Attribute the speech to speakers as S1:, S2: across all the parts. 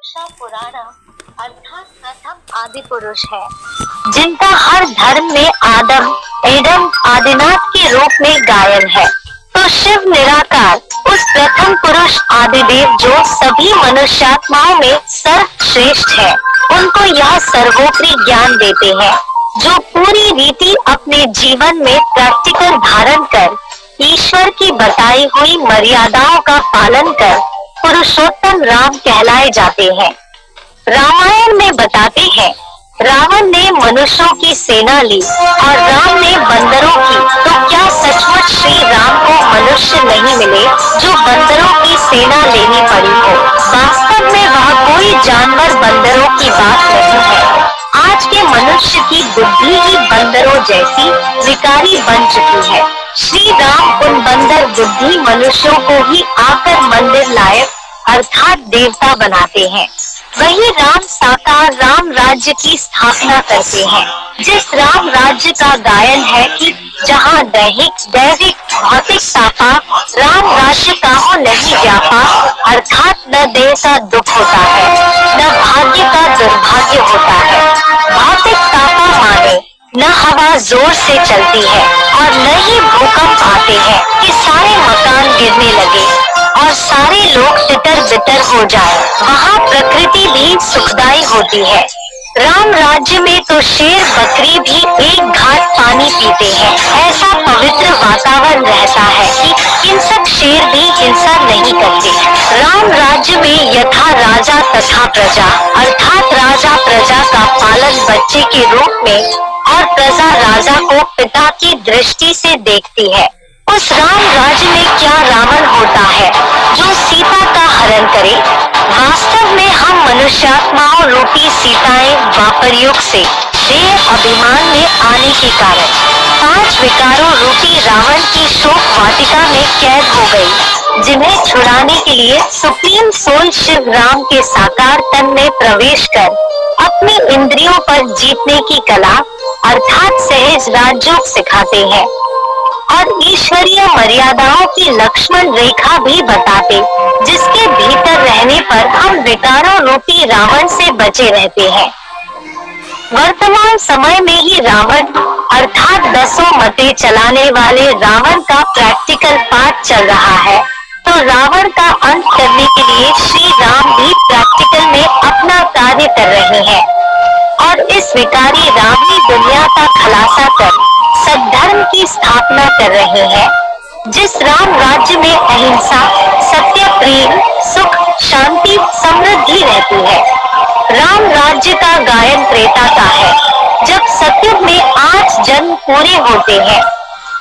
S1: शिक्षा पुराण अर्थात प्रथम आदि पुरुष है, जिनका हर धर्म में आदम एडम आदिनाथ के रूप में गायन है। तो शिव निराकार उस प्रथम पुरुष आदिदेव जो सभी मनुष्यात्माओं में सर्वश्रेष्ठ है, उनको यह सर्वोपरि ज्ञान देते हैं, जो पूरी रीति अपने जीवन में प्रैक्टिकल धारण कर ईश्वर की बताई हुई मर्यादाओं का पालन कर पुरुषोत्तम राम कहलाए जाते हैं। रामायण में बताते हैं, रावण ने मनुष्यों की सेना ली और राम ने बंदरों की, तो क्या सचमुच श्री राम को मनुष्य नहीं मिले जो बंदरों की सेना लेनी पड़ी हो? वास्तव में वह कोई जानवर बंदरों की बात नहीं है। आज के मनुष्य की बुद्धि ही बंदरों जैसी विकारी बन चुकी है। श्री राम उन बंदर बुद्धि मनुष्यों को ही आकर मंदिर लायक अर्थात देवता बनाते हैं। वही राम साकार राम राज्य की स्थापना करते हैं, जिस राम राज्य का गायन है कि जहाँ दैहिक दैविक भौतिक तापा राम राज्य का हो नहीं व्यापा, अर्थात न देह का दुख होता है न भाग्य का दुर्भाग्य होता है। भौतिक तापा माने न हवा जोर से चलती है और न ही भूकंप आते हैं कि सारे मकान गिरने लगे और सारे लोग तितर बितर हो जाए। वहाँ प्रकृति भी सुखदायी होती है। राम राज्य में तो शेर बकरी भी एक घाट पानी पीते हैं। ऐसा पवित्र वातावरण रहता है कि हिंसक शेर भी हिंसा नहीं करते। राम राज्य में यथा राजा तथा प्रजा, अर्थात राजा प्रजा का पालन बच्चे के रूप में और प्रजा राजा को पिता की दृष्टि से देखती है। उस राम राज्य में क्या रावण होता है जो सीता का हरण करे? वास्तव में हम मनुष्यात्माओं रूपी सीताएं द्वापर युग से देह अभिमान में आने के कारण 5 विकारों रूपी रावण की शोक वाटिका में कैद हो गई, जिन्हें छुड़ाने के लिए सुप्रीम सोल शिव राम के साकार तन में प्रवेश कर अपनी इंद्रियों पर जीतने की कला अर्थात सहज राजयोग सिखाते हैं और ईश्वरीय मर्यादाओं की लक्ष्मण रेखा भी बताते, जिसके भीतर रहने पर हम विकारों रूपी रावण से बचे रहते हैं। वर्तमान समय में ही रावण अर्थात 10 मते चलाने वाले रावण का प्रैक्टिकल पाठ चल रहा है। तो रावण का अंत करने के लिए श्री राम भी प्रैक्टिकल में अपना कार्य कर रहे हैं और इस विकारी रावणी दुनिया का खुलासा कर सद्धर्म की स्थापना कर रहे हैं। जिस राम राज्य में अहिंसा सत्य प्रेम सुख शांति समृद्धि रहती है। राम राज्य का गायन त्रेता का है, जब सतयुग में 8 जन्म पूरे होते हैं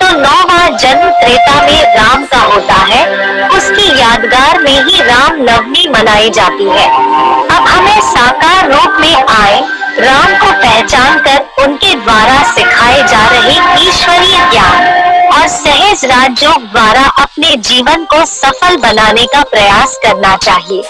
S1: तो 9वां जन्म त्रेता में राम का होता है। उसकी यादगार में ही राम नवमी मनाई जाती है। अब हमें साकार रूप में आए राम को पहचान कर उनके द्वारा सिखाए जा रहे ईश्वरीय ज्ञान और सहज राजयोग द्वारा अपने जीवन को सफल बनाने का प्रयास करना चाहिए।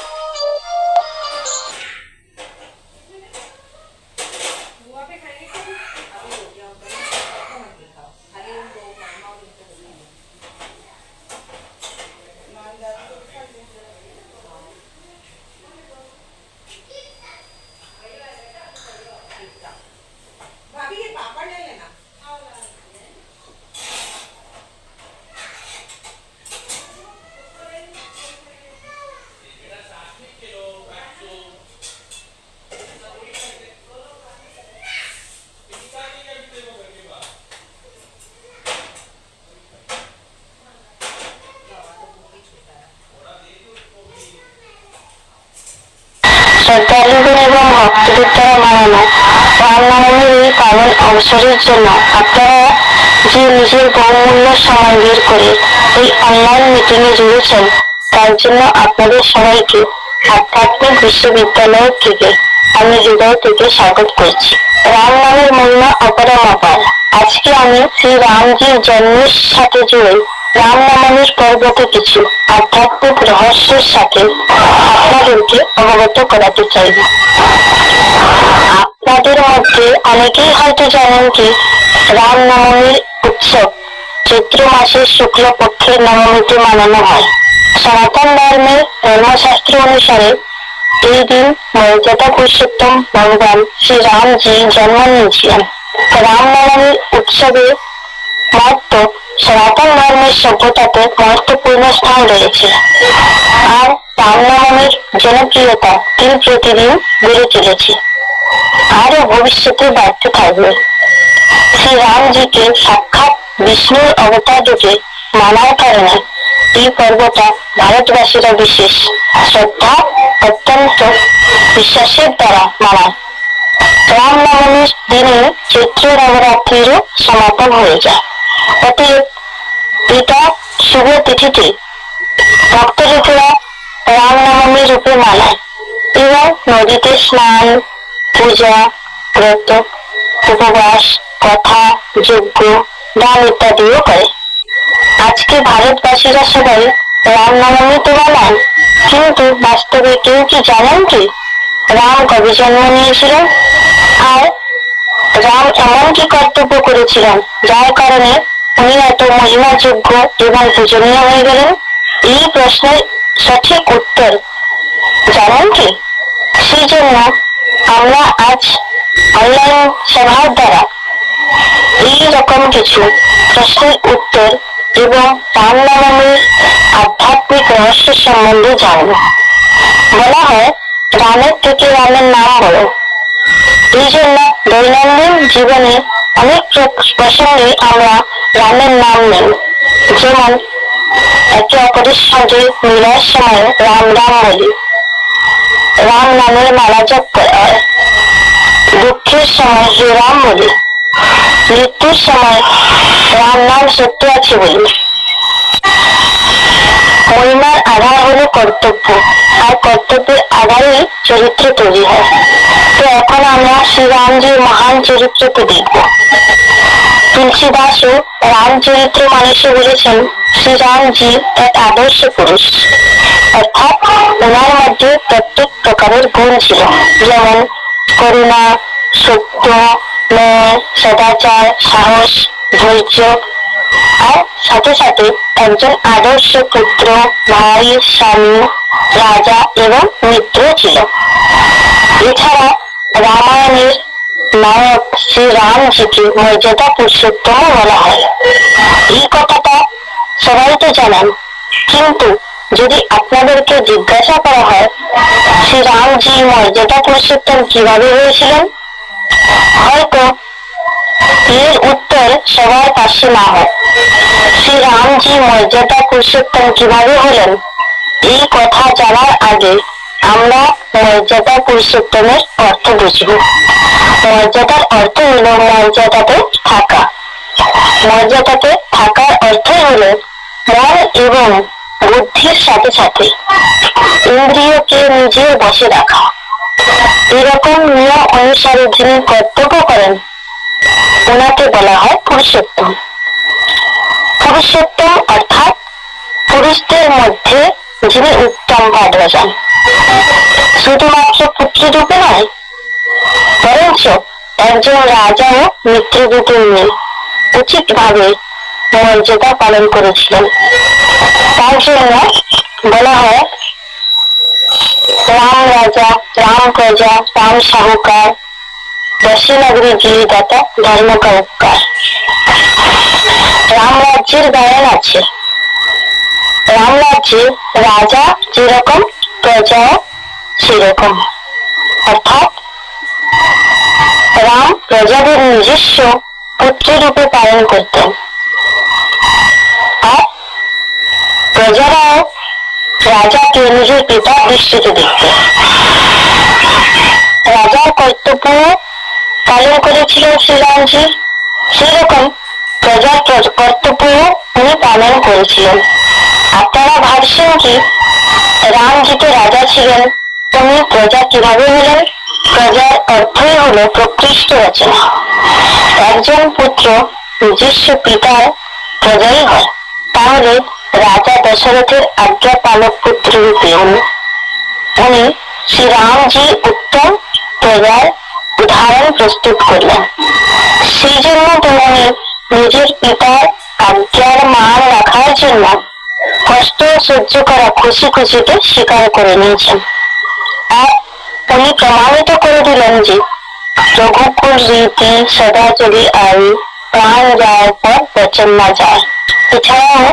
S2: শ্রদ্ধালুদের এবং ভক্তদের দ্বারা মানানো রামনবমীর এই পাবন অবসরের জন্য আপনারা যে নিজের বহুমূল্য সময় বের করে এই অনলাইন মিটিং এ জুড়েছেন, তার জন্য আপনাদের সবাইকে আধ্যাত্মিক বিশ্ববিদ্যালয় থেকে আমি হৃদয় থেকে স্বাগত করছি। রাম নামের মহিমা অপরম অপার। আজকে আমি শ্রী রামজির জন্মের সাথে জুড়ে রামনবমীর পর্বতে কিছু আধ্যাত্মিক রহস্যের সাথে আপনাদেরকে অবগত করাতে চাইব। আপনাদের মধ্যে অনেকেই হয়তো জানেন যে রামনবমীর উৎসব চৈত্র মাসের শুক্লপক্ষের নবমীতে মানানো হয়। সনাতন ধর্মের ধর্মশাস্ত্র অনুসারে এই দিন মর্যাদা পুরুষোত্তম ভগবান শ্রী রামজি জন্ম নিয়েছিলেন। রামনবমীর উৎসবে মাত্র সনাতন ধর্মের সভ্যতাতে মহত্বপূর্ণ স্থান রয়েছে। আর রামনবমীর জনপ্রিয়তা দিন প্রতিদিন বেড়ে চলেছে, আরো ভবিষ্যতে বাড়তে থাকবে। শ্রী রামজিকে সাক্ষাৎ বিষ্ণুর অবতার রূপে মানার কারণে এই পর্বটা ভারতবাসীরা বিশেষ শ্রদ্ধা অত্যন্ত বিশ্বাসের দ্বারা মানায়। রামনবমীর দিনে চৈত্র নবরাত্রিরও সমাপন হয়ে যায়। অতএব পিতা শুভ তিথিতে ভক্তলোকেরা রামনবমী রূপে মানায় এবং নদীতে স্নান, পূজা, ব্রত, উপবাস, কথা, যজ্ঞ, দান ইত্যাদিও করে। আজকে ভারতবাসীরা সবাই রামনবমী তো মানান, কিন্তু বাস্তবে কেউ কি জানেন কি রাম কবে জন্ম নিয়েছিলেন? আর রাম এমন কি কর্তব্য করেছিলেন যার কারণে উনি এত মহিমাযোগ্য এবং পূজনীয় হয়ে গেলেন? এই প্রশ্নের সঠিক উত্তর জানেন কি? সেই জন্য আমরা আজ অনলাইন সভার দ্বারা এই রকম কিছু প্রশ্নের উত্তর এবং রামনবমীর আধ্যাত্মিক রহস্য সম্বন্ধে জানব। বলা হয় রামের থেকে রামের নাম বলো। এই জন্য দৈনন্দিন জীবনে অনেক প্রসঙ্গে আমরা রামের নাম নেই। যেমন একে অপরের সঙ্গে মিলার সময় রাম রাম বলি, রাম নামের মালা জপ করা হয়, দুঃখের সময় হে রাম বলি, মৃত্যুর সময় রাম নাম সত্য আছে বলি। মহিমার আধার হলো কর্তব্য, আর কর্তব্যের আধারে চরিত্র তৈরি হয়। তো এখন আমরা শ্রীরামজির মহান চরিত্রকে দেখব। তুলসীদাসও রামচরিত্র মানসে বলেছেন শ্রীরামজি এক আদর্শ পুরুষ, অর্থাৎ ওনার মধ্যে প্রত্যেক প্রকারের গুণ ছিল, যেমন করুণা, সত্য, ন্যায়, সদাচার, সাহস, ধৈর্য, আর সাথে সাথে একজন আদর্শ পুত্র, ভাই, স্বামী, রাজা এবং মিত্র ছিল। এছাড়া রামায়ণের নায়ক শ্রী রামজিকে মর্যাদা পুরুষোত্তম বলা হয়। এই কথাটা সবাই তো জানেন, কিন্তু যদি আপনাদেরকে জিজ্ঞাসা করা হয় শ্রী রামজি মর্যাদা পুরুষোত্তম কিভাবে হয়েছিলেন, হয়তো এর উত্তর সবার পাশে না হয়। শ্রী রামজি মর্যাদা পুরুষোত্তম কিভাবে হলেন, এই কথা জানার আগে আমরা মর্যাদা পুরুষোত্তমের অর্থ বুঝব। মর্যাদার অর্থ হল মর্যাদাতে থাকা। মর্যাদাতে থাকার অর্থই হল মন এবং বুদ্ধির সাথে সাথে ইন্দ্রিয়কে নিজের বশে রাখা। এরকম নিয়ম অনুসারে যিনি কর্তব্য করেন ওনাকে বলা হয় পুরুষোত্তম। পুরুষোত্তম অর্থাৎ পুরুষদের মধ্যে যিনি উত্তম পদ বাজান। শুধুমাত্র পুত্র রূপে নয়, বরঞ্চ একজন রাজা ও মিত্রদূতে নিয়ে উচিত ভাবে মর্যাদা পালন করেছিলেন। তার জন্য বলা হয় রাম রাজা, রাম প্রজা, রাম সাহুকার, দশী নগরী গিরিদাতা, ধর্ম কা উপকার। রাম রাজ্যের গায়ন আছে। রাম রাজ্যে রাজা যেরকম, প্রজা সেরকম, অর্থাৎ রাম প্রজাদের নিজস্ব পুত্র রূপে পালন করতেন, আর প্রজারাও রাজাকে নিজের পিতার দৃষ্টিতে দেখতেন। রাজার কর্তব্য পালন করেছিলেন শ্রীরামজি, সেরকম প্রজার কর্তব্য উনি পালন করেছিলেন। আপনারা ভাবছেন কি রামজি তো রাজা ছিলেন, উনি প্রজা কিভাবে হলেন? প্রজার অর্থই হলো প্রকৃষ্ট রচনা। একজন পুত্র নিজস্ব পিতার প্রজাই হয়, তাহলে রাজা দশরথের আজ্ঞা পালক পুত্র রূপে উনি শ্রীরামজি উত্তম প্রজার উদাহরণ প্রস্তুত করলেন। সেই জন্য উনি নিজের পিতার আজ্ঞার মান রাখার জন্য কষ্ট সহ্য করা খুশি খুশিতে স্বীকার করে নিয়েছেন। আর উনি প্রমাণিত করে দিলেন যে রঘুকুল রীতি সদা চলি আয়ু প্রাণ যাওয়ার পর বচন না যায়। এছাড়াও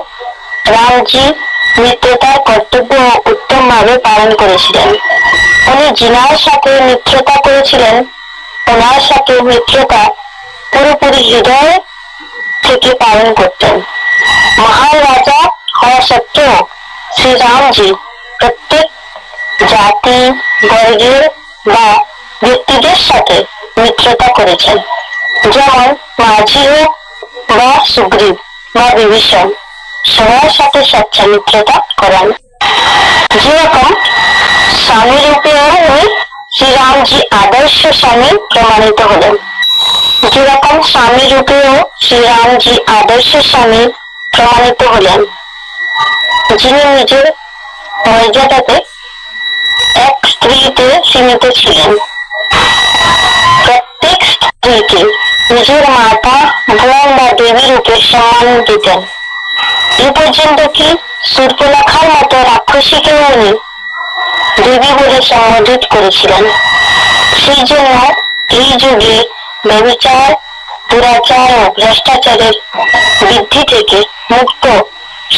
S2: রামজি মিত্রতার কর্তব্য উত্তম ভাবে পালন করেছিলেন। উনি জিনার সাথে মিত্রতা করেছিলেন, ওনার সাথে মিত্রতা পুরোপুরি হৃদয় থেকে পালন করতেন। মহান রাজা হওয়া সত্ত্বেও শ্রীরামজি প্রত্যেক জাতি বর্গের বা ব্যক্তিদের সাথে মিত্রতা করেছেন, যেমন মাঝি হোক বা সুগ্রীব বা বিভীষণ, সবার সাথে স্বেচ্ছা মিত্রতা করেন। যেরকম স্বামী রূপেও শ্রীরামজি আদর্শ স্বামী প্রমাণিত হলেন, যেরকম স্বামী রূপেও শ্রীরামজি আদর্শ স্বামী প্রমাণিত হলেন, যিনি নিজের মর্যাদাতে এক স্ত্রীতে সীমিত ছিলেন। প্রত্যেক স্ত্রীকে নিজের মাতা, বোন বা দেবী রূপে সম্মান দিতেন। এ পর্যন্ত কি সূর্পনখার মতো রাক্ষসীকেও উনি দেবী বলে সম্বোধিত করেছিলেন। সেই জন্য এই যুগে ব্যভিচার, দুরাচার ও ভ্রষ্টাচারের বৃদ্ধি থেকে মুক্ত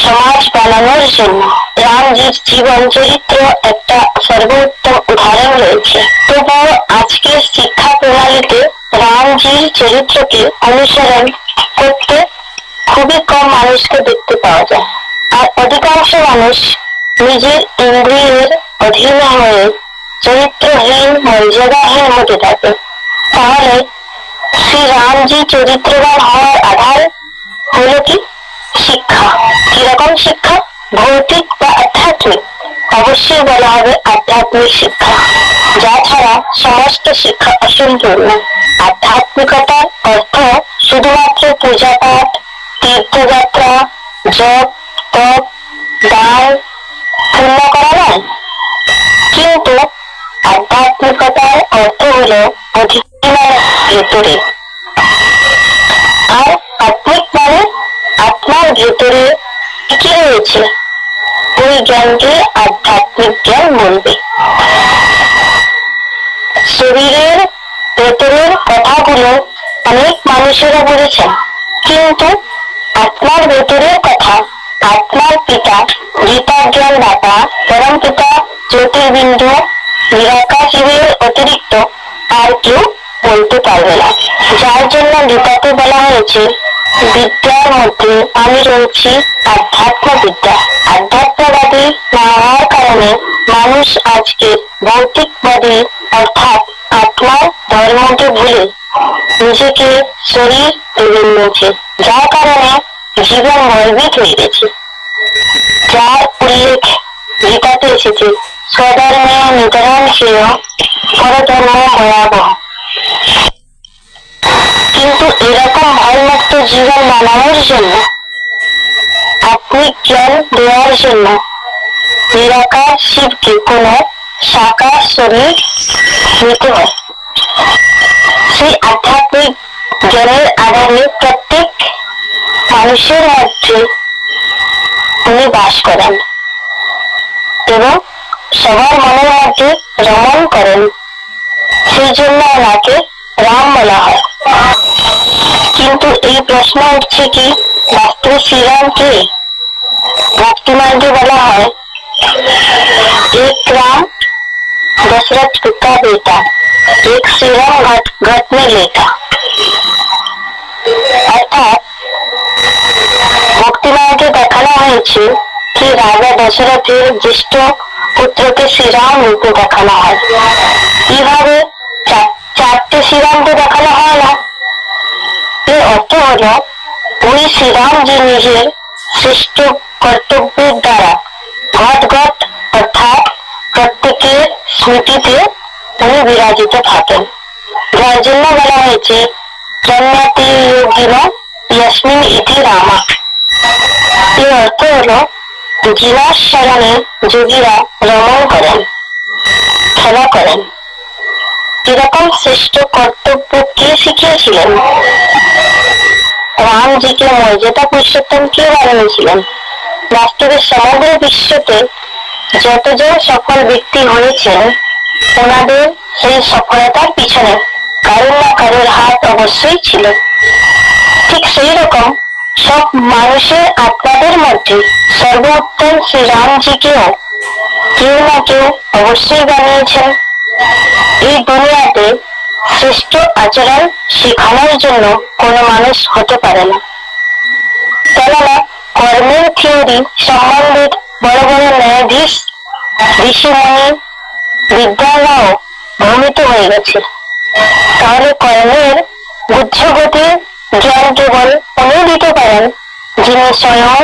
S2: সমাজ বানানোর জন্য রামজির জীবন চরিত্র একটা সর্বোত্তম উদাহরণ রয়েছে। তবুও আজকের শিক্ষা প্রণালীতে রামজির চরিত্রকে অনুসরণ করতে খুবই কম মানুষকে দেখতে পাওয়া যায়। আর অধিকাংশ মানুষ নিজের ইন্দ্রিয়ের অধীন হয়ে চরিত্রহীন, মর্যাদাহীন হতে থাকে। তাহলে শ্রী রামজি চরিত্রবান হওয়ার আধার হলো কি? শিক্ষা। কিরকম শিক্ষা? ভৌতিক বা আধ্যাত্মিক? অবশ্যই বলা হবে আধ্যাত্মিক শিক্ষা, যা ছাড়া সমস্ত শিক্ষা অসম্পূর্ণ। আধ্যাত্মিকতার অর্থ শুধুমাত্র পূজা পাঠ, তীর্থযাত্রা, জপ, তপ, দান, পুণ্য করা নয়, কিন্তু আধ্যাত্মিকতার অর্থ হলো অধিকার ভেতরে। আর আত্মিক মানে আপনার ভেতরে কি রয়েছে, ওই জ্ঞানকে আধ্যাত্মিক জ্ঞান বলবে। শরীরের ভেতরের কথাগুলো অনেক মানুষেরা বলেছেন, কিন্তু আত্মার ভেতরের কথা আপনার পিতা, গীতা জ্ঞান দাতা, পরম পিতা জ্যোতির্বিন্দু নিরাকার শিবের অতিরিক্ত আর কেউ বলতে পারবে না। যার জন্য গীতাতে বলা হয়েছে, বিদ্যার মধ্যে আমি রয়েছি আধ্যাত্ম বিদ্যা। আধ্যাত্মবাদী না হওয়ার কারণে মানুষ আজকে ভৌতিকবাদী অর্থাৎ আত্মার ধর্মকে ভুলে নিজেকে শরীর ভেবে নিয়েছে, যার কারণে জীবন ভয়ভীত হয়ে গেছে। যার উল্লেখ গীতাতে এসেছে, স্বধর্মে নিধন শ্রেয়, পরধর্ম ভয়াবহ। কিন্তু এরকম ভয়মুক্ত জীবন বানানোর জন্য, আত্মিক জ্ঞান দেওয়ার জন্য নিরাকার শিবকে কোন সাকার শরীর নিতে হয়। সেই আধ্যাত্মিক জ্ঞানের আধারে প্রত্যেক মানুষের মধ্যে উনি বাস করেন এবং সবার মনের মধ্যে রমণ করেন। সেই জন্য ওনাকে রাম বলা হয়। কিন্তু এই প্রশ্ন উঠছে কি, বাস্তবে শ্রীরাম কে? ভক্তিমার্গে বলা হয়, एक राम दशरथ का बेटा, एक श्री राम घट में लेटा। অর্থাৎ ভক্তিমার্গে দেখানো হয়েছে কি রাজা দশরথের জ্যেষ্ঠ পুত্রকে শ্রীরাম রূপে দেখানো হয়। কিভাবে চারটে শ্রীরামকে দেখানো হয় না? এর অর্থ হলো ওই শ্রীরাম যে নিজের শ্রেষ্ঠ কর্তব্যের দ্বারা ঘট ঘট অর্থাৎ প্রত্যেকের স্মৃতিতে উনি বিরাজিত থাকেন। যার জন্য বলা হয়েছে, জন্মতি যোগিন ইয়াসমিন ইতি রামা। এর অর্থ হলো জিনার স্মরণে যোগীরা রমণ করেন, খেলা করেন। এরকম শ্রেষ্ঠ কর্তব্য কে শিখিয়েছিলেন? রামজিকে মর্যাদা পুরুষোত্তম কে বানিয়েছিলেন? বাস্তবে সমগ্র বিশ্বতে যতজন সফল ব্যক্তি হয়েছেন ওনাদের সেই সফলতার পিছনে কারোর না কারোর হাত অবশ্যই ছিল। ঠিক সেই রকম সব মানুষের আত্মাদের মধ্যে সর্বোত্তম শ্রীরামজিকেও কেউ না কেউ অবশ্যই বানিয়েছেন। এই দুনিয়াতে শ্রেষ্ঠ আচরণ শেখানোর জন্য কোনো মানুষ হতে পারে না, কেননা কর্মের থিওরি সম্বন্ধে বড় বড় ন্যায়াধীশ ঋষিমুনি বিদ্যালয়ও ভ্রমিত হয়ে গেছে। তাহলে কর্মের গুচ্ছগতি জ্ঞান কেবল উনি দিতে পারেন যিনি স্বয়ং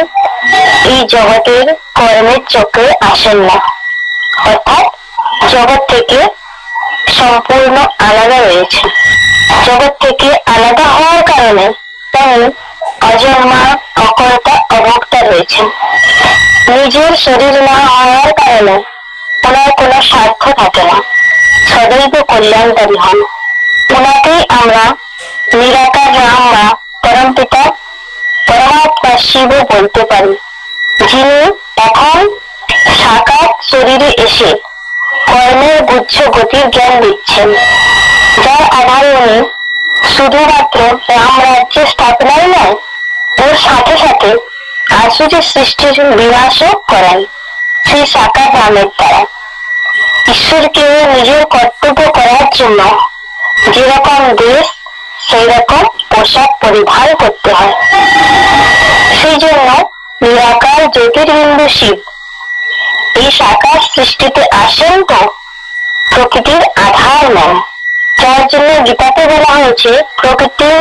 S2: এই জগতের কর্মের চক্রে আসেন না, অর্থাৎ জগৎ থেকে সম্পূর্ণ আলাদা রয়েছে। জগৎ থেকে আলাদা হওয়ার কারণে তিনি অজন্মা, অকর্তা, অভোক্তা রয়েছেন। নিজের শরীর না হওয়ার কারণে ওনার কোনো স্বার্থ থাকে না, সদৈব কল্যাণকারী হন। ওনাকেই আমরা নিরাকার রাম বা পরমপিতা পরমাত্মা শিব বলতে পারি, যিনি এখন সাকার শরীরে এসে কর্মের গুচ্ছ গতির জ্ঞান দিচ্ছেন, যার আধারে উনি শুধুমাত্র রাম রাজ্যের স্থাপনাই নয়, ওর সাথে সাথে আসুরি সৃষ্টির বিনাশও করান সেই সাকার রামের দ্বারা। ঈশ্বরকে নিজের কর্তব্য করার জন্য যেরকম দেশ সেই রকম পোশাক পরিধান করতে হয়। সেই জন্য নিরাকার জ্যোতির্বিন্দু শিব এই সাকার সৃষ্টিতে আসেন তো প্রকৃতির আধার নন, যার জন্য গীতাতে বলা হয়েছে প্রকৃতির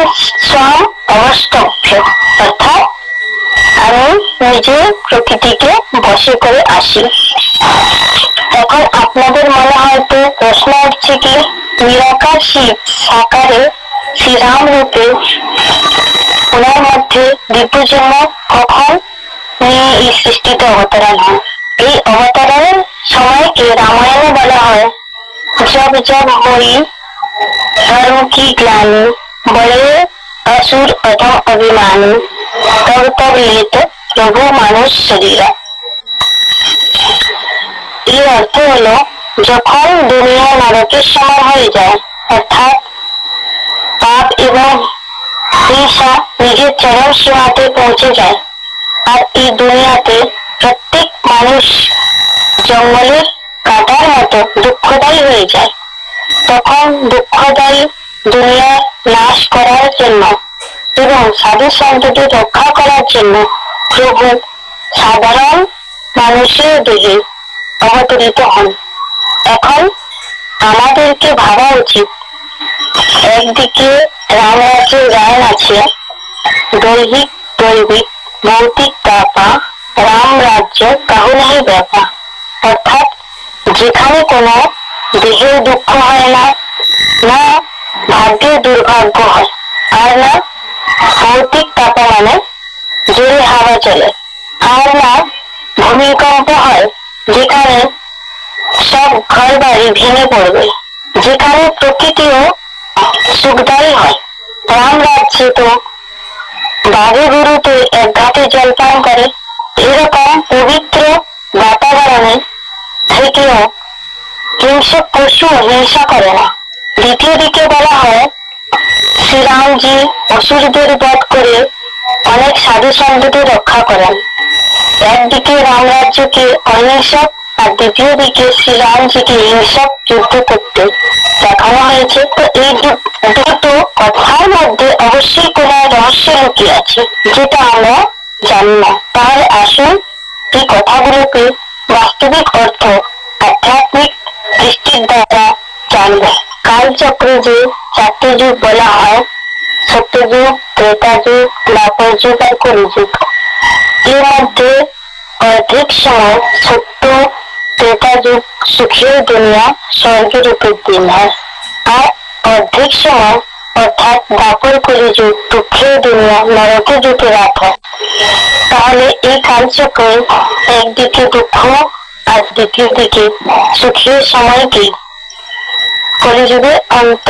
S2: স্বয়ং অবষ্টভ্য, অর্থাৎ আমি নিজে প্রকৃতিকে বশে করে আসি। এখন আপনাদের মনে হয়তো প্রশ্ন উঠছে কি নিরাকার শিব সাকারে শ্রীরাম রূপে ওনার মধ্যে দিব্যজন্ম কখন নিয়ে এই সৃষ্টিতে অবতরণ হয়? এই অবতরণের সময়কে রামায়ণে বলা হয় जब जब हुई धर्म की ग्लानि बड़े असुर अधम अभिमानी तब तब लेत प्रभु मानुष शरीरा। এর অর্থ হলো যখন দুনিয়া নরকের সমান হয়ে যায়, অর্থাৎ পাপ এবং হিংসা নিজের চরম সীমাতে পৌঁছে যায়, আর এই দুনিয়াতে প্রত্যেক মানুষ জঙ্গলের কাটার মতো দুঃখদায়ী হয়ে যায়, তখন দুঃখদায়ী দুনিয়া নাশ করার জন্য এবং সাধু সন্তকে রক্ষা করার জন্য প্রভু সাধারণ মানুষের দেহে অবতরিত হন। এখন আমাদেরকে ভাবা উচিত, একদিকে রাম রাজ্যের গান আছে দৈহিক দৈবিক ভৌতিক তাপা রাম রাজ্য কাহু নাহি ব্যাপা, অর্থাৎ যেখানে কোনো দেহের দুঃখ হয় না, না ভাগ্যের দুর্ভাগ্য হয়, আর না ভৌতিক তাপা মানে জোরে হাওয়া চলে, আর না ভূমিকম্প হয় যেখানে সব ঘর বাড়ি ভেঙে পড়বে, যেখানে প্রকৃতিও সুখদায়ী হয়। রাম রাজ্যে তো বাঘে গরুতে এক ঘাটে জলপান করে, এরকম পবিত্র বাতাবরণে থেকেও হিংসক পশু হিংসা করে না। দ্বিতীয় দিকে বলা হয় শ্রীরামজি অসুরদের বধ করে অনেক সাধু সন্তকে রক্ষা করেন। একদিকে রাম রাজ্যকে অহিংসক আর দ্বিতীয় দিকে শ্রীরামজিকে হিংসক যুদ্ধ করতে দেখানো হয়েছে। তো এই দুটো কথার মধ্যে অবশ্যই কোন রহস্য লুকিয়ে আছে যেটা আমরা জানি না। তাহলে আসুন এই কথাগুলোকে বাস্তবিক অর্থ আধ্যাত্মিক দৃষ্টির দ্বারা জানব। কালচক্রে যে চারটি যুগ বলা হয়, সত্যযুগ, ত্রেতা যুগ, দ্বাপর যুগ আর কলিযুগ, এর মধ্যে অর্ধেক সময় সত্য ত্রেতা যুগ সুখের দুনিয়া স্বর্গের উপর দিন হয়, আর অর্ধেক সময় অর্থাৎ দ্বাপর কলিযুগ দুঃখের দুনিয়া নরকে যেতে রাত হয়। তাহলে এই কালচক্রে একদিকে দুঃখ আর দ্বিতীয় দিকে সুখের সময়কে কলিযুগের অন্ত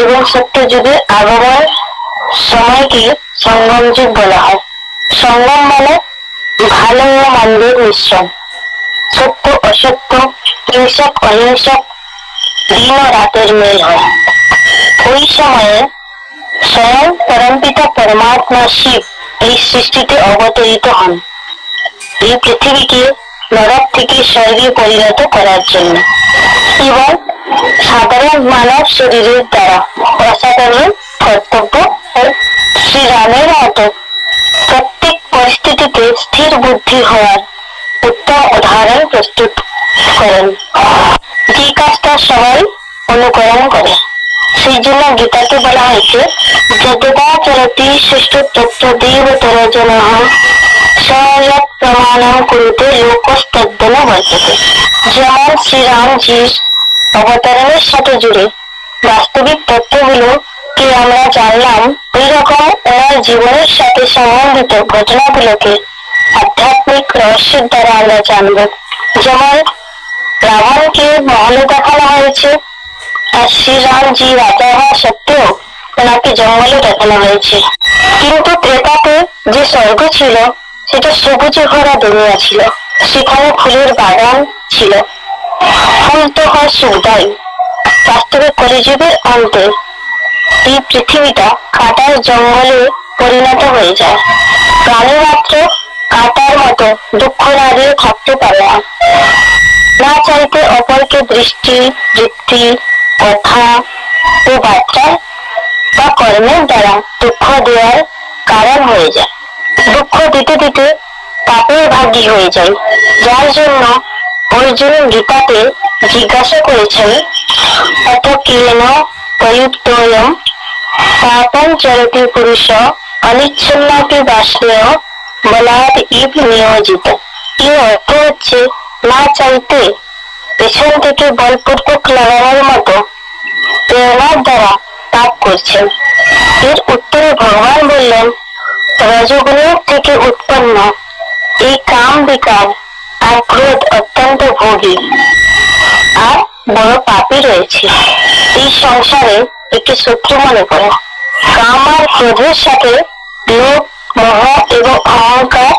S2: এবং সত্য যুগের আগমন সময়কে সঙ্গম যুগ বলা হয়। সঙ্গম মানে ভালো ও মন্দের মিশ্রণ, সত্য অসত্য, হিংসক অহিংসক দিন ও রাতের মিল হয়। ওই সময়ে স্বয়ং পরমপিতা পরমাত্মা শিব এই সৃষ্টিতে অবতরিত হন এই পৃথিবীকে নরক থেকে স্বর্গে পরিণত করার জন্য, এবং সাধারণ মানব শরীরের দ্বারা অসাধারণ কর্তব্য ও শ্রীরামের মতো প্রত্যেক পরিস্থিতিতে স্থির বুদ্ধি হওয়ার উত্তম উদাহরণ প্রস্তুত করেন, যে কাজটা সবাই অনুকরণ করে। সেই জন্য গীতাকে বলা হয়েছে যতটা চলতি শ্রেষ্ঠ তত্ত্ব দেবতর জনঃ সয়ৎ প্রমাণম কুরুতে লোকস্তদ্দন বর্ততে। যেমন শ্রীরামজির অবতারণের সাথে জুড়ে বাস্তবিক তথ্যগুলো কে আমরা জানলাম, ওই রকম ওনার জীবনের সাথে সম্বন্ধিত ঘটনাগুলোকে আধ্যাত্মিক রহস্যের দ্বারা আমরা জানব। যেমন রাবণকে মহলে দেখানো হয়েছে, আর শ্রীরামজি রাজা হওয়া সত্ত্বেও ওনাকে জঙ্গলে দেখানো হয়েছে। কিন্তু ত্রেতাতে যে স্বর্গ ছিল সেটা সবুজে ভরা দুনিয়া ছিল, সেখানে ফুলের বাগান ছিল। ফুল তো হয় সুখদায়ী। বাস্তবে কলিযুগের অন্তে এই পৃথিবীটা কাটার জঙ্গলে পরিণত হয়ে যায়। প্রাণী মাত্র কাটার মতো দুঃখ না দিয়ে থাকতে পারে না। না চাইতে অপরকে দৃষ্টি, বৃত্তি, কথা ও বার্তা বা কর্মের দ্বারা দুঃখ দেওয়ার কারণ হয়ে যায়। দুঃখ দিতে দিতে পাপের ভাগী হয়ে যায়, যার জন্য অর্জুন গীতাতে জিজ্ঞাসা করেছেন অত কেন প্রযুক্তয়ম পাপম চরতি পুরুষ অনিচ্ছন্নপি বাষ্ণেয় বলাৎ ইব নিয়োজিত। এর অর্থ হচ্ছে না চাইতে পেছন থেকে বলপূর্বক লাগানোর মতো প্রেরণার দ্বারা পাপ করছেন। এর উত্তরে ভগবান বললেন রজগুণের থেকে উৎপন্ন এই কাম বিকার আর ক্রোধ অত্যন্ত ভোগী আর বড় পাপই রয়েছে। এই সংসারে একটি শত্রু মনে করো। কাম আর ক্রোধের সাথে লোভ, মোহ এবং অহংকার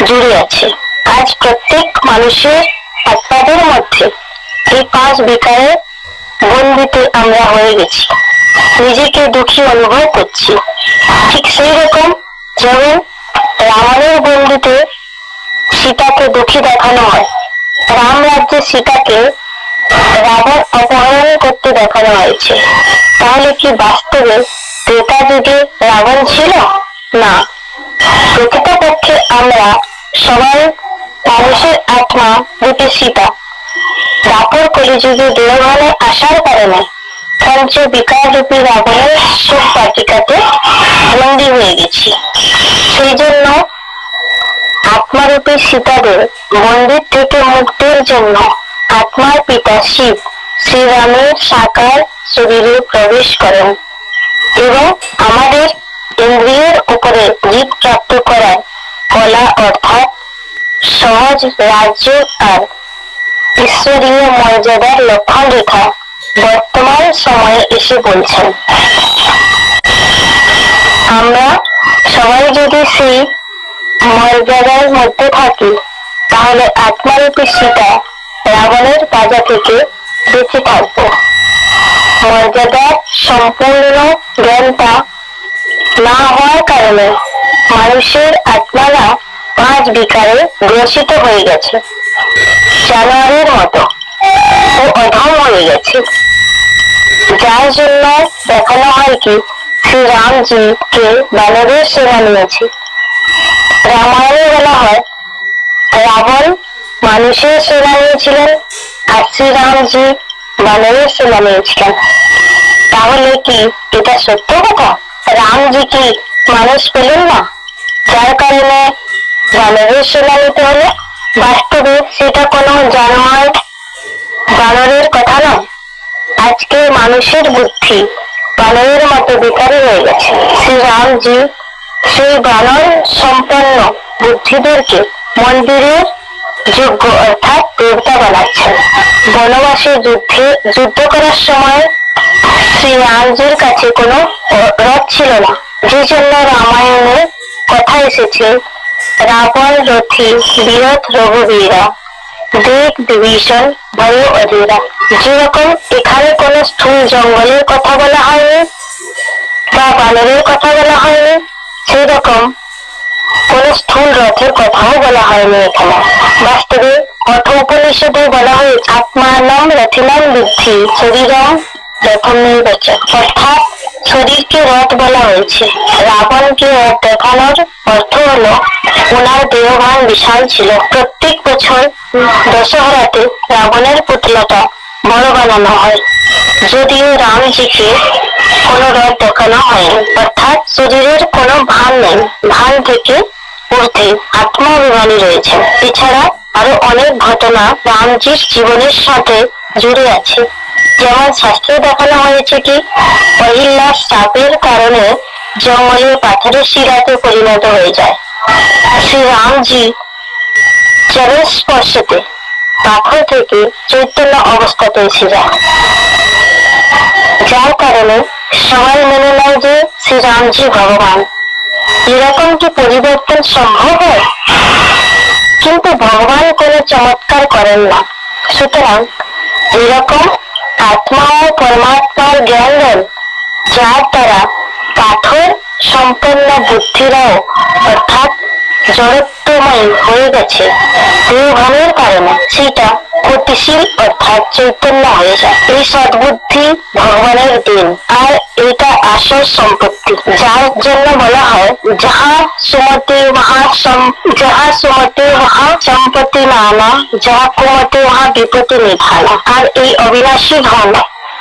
S2: জুড়ে আছে। আজ প্রত্যেক মানুষের আত্মাদের মধ্যে এই 5 বিকারের বন্দিতে আমরা হয়ে গেছি, নিজেকে দুঃখী অনুভব করছি। ঠিক সেই রকম যেমন রাবণের বন্দিতে সীতাকে দুঃখী দেখানো হয়, রাম রাজ্যে সীতাকে রাবণ অপহরণ করতে দেখানো হয়েছে। তাহলে কি বাস্তবে ত্রেতা যুগে রাবণ ছিল? না, প্রকৃতপক্ষে আমরা সবাই মানুষের আত্মা রূপে সীতা দাপর কলিযুগে দেহভানে আসার কারণে পঞ্চ বিকার রূপী রাবণের সুখ বাটিকাতে বন্দী হয়ে গেছি। সেই জন্য আত্মারূপী সীতাদের মন্দির থেকে মুক্তির জন্য আত্মার পিতা শিব শ্রীরামের সাকার শরীরে প্রবেশ করেন এবং আমাদের ইন্দ্রিয়ের উপরে জিত প্রাপ্ত করার কলা অর্থাৎ সহজ রাজ্য আর ঈশ্বরীয় মর্যাদার লক্ষণ রেখা বর্তমান সময়ে এসে বলছেন। আমরা সবাই যদি সেই মর্যাদার মধ্যে থাকি তাহলে আত্মারূপী সীতা রাবণের পাজা থেকে বেঁচে থাকবো। মর্যাদার সম্পূর্ণ জ্ঞানটা না হওয়ার কারণে মানুষের আত্মারা 5 বিকারে গ্রসিত হয়ে গেছে, জানোয়ারের মতো ও অধম হয়ে গেছে। যার জন্য দেখানো হয় কি শ্রীরামজিকে বানরের সেনা নিয়েছে। রামায়ণে বলা হয় রাবণ মানুষের সেনা নিয়েছিলেন আর শ্রীরামজি বানরের সেনা নিয়েছিলেন। তাহলে কি এটা সত্য কথা? রামজি কি মানুষ পেলেন না, যার কারণে বানরের সেনা নিতে হলো? বাস্তবে সেটা কোনো জানোয়ার বানরের কথা নয়। আজকে মানুষের বুদ্ধি বানরের মতো বিকারী হয়ে গেছে। শ্রীরামজি সেই বানর সম্পন্ন বুদ্ধিদেরকে মন্দিরের যোগ্য অর্থাৎ দেবতা বানাচ্ছেন। বনবাসে যুদ্ধ করার সময় শ্রীরামজির কাছে কোনো রথ ছিল না, যে জন্য রামায়ণে কথা এসেছে রাবণ রথী বীরথ রঘুবীরা দিক বিভীষণ ভয় অধীরা। যেরকম এখানে কোনো স্থূল জঙ্গলের কথা বলা হয়নি বা বানরের কথা বলা হয়নি, সেই রকম কোন স্থূল রথের কথাও বলা হয়নি এখানে। বাস্তবে কঠোপনিষদে বলা হয়েছে আত্মানাম রথিনাম বুদ্ধি শরীরম রথম নির্বাচ, অর্থাৎ শরীরকে রথ বলা হয়েছে। রাবণকে রথ দেখানোর অর্থ হলো ওনার দেহভান বিশাল ছিল। প্রত্যেক বছর দশহরাতে রাবণের পুতলাটা বড় বানানো হয়, যদিও রামজিকে কোনো রথ দেখানো হয়নি, অর্থাৎ শরীরের কোনো ভান নেই। ভান থেকে ঊর্ধ্বে আত্মাভিমানী রয়েছে। এছাড়া আরো অনেক ঘটনা রামজির জীবনের সাথে জুড়ে আছে। যেমন শাস্ত্রে দেখানো হয়েছে কি অহিল্লার শ্রাপের কারণে জঙ্গলের পাথরের শিরাতে পরিণত হয়ে যায়। শ্রী রামজি চরণ স্পর্শতে পাথর থেকে চৈতন্য অবস্থাতে এসে যায়, যার কারণে সবাই মেনে নেয় যে শ্রী রামজি ভগবান। এরকম কি পরিবর্তন সম্ভব হয়? কিন্তু ভগবান কোনো চমৎকার করেন না। সুতরাং এরকম আত্মা ও পরমাত্মার জ্ঞান দেন, যার দ্বারা পাথর সম্পন্ন বুদ্ধিরাও অর্থাৎ জড়ত্বময় হয়ে গেছে দেহভানের কারণে, সেটা গতিশীল অর্থাৎ চৈতন্য হয়ে যায়। এই সদ্বুদ্ধি ভগবানের দিন, আর এটা আসল সম্পত্তি, যার জন্য বলা হয় যাহা সুমতি মহা সম্পত্তি নানা, যাহা কুমতি মহা বিপত্তি নিধানা। আর এই অবিনাশী ধন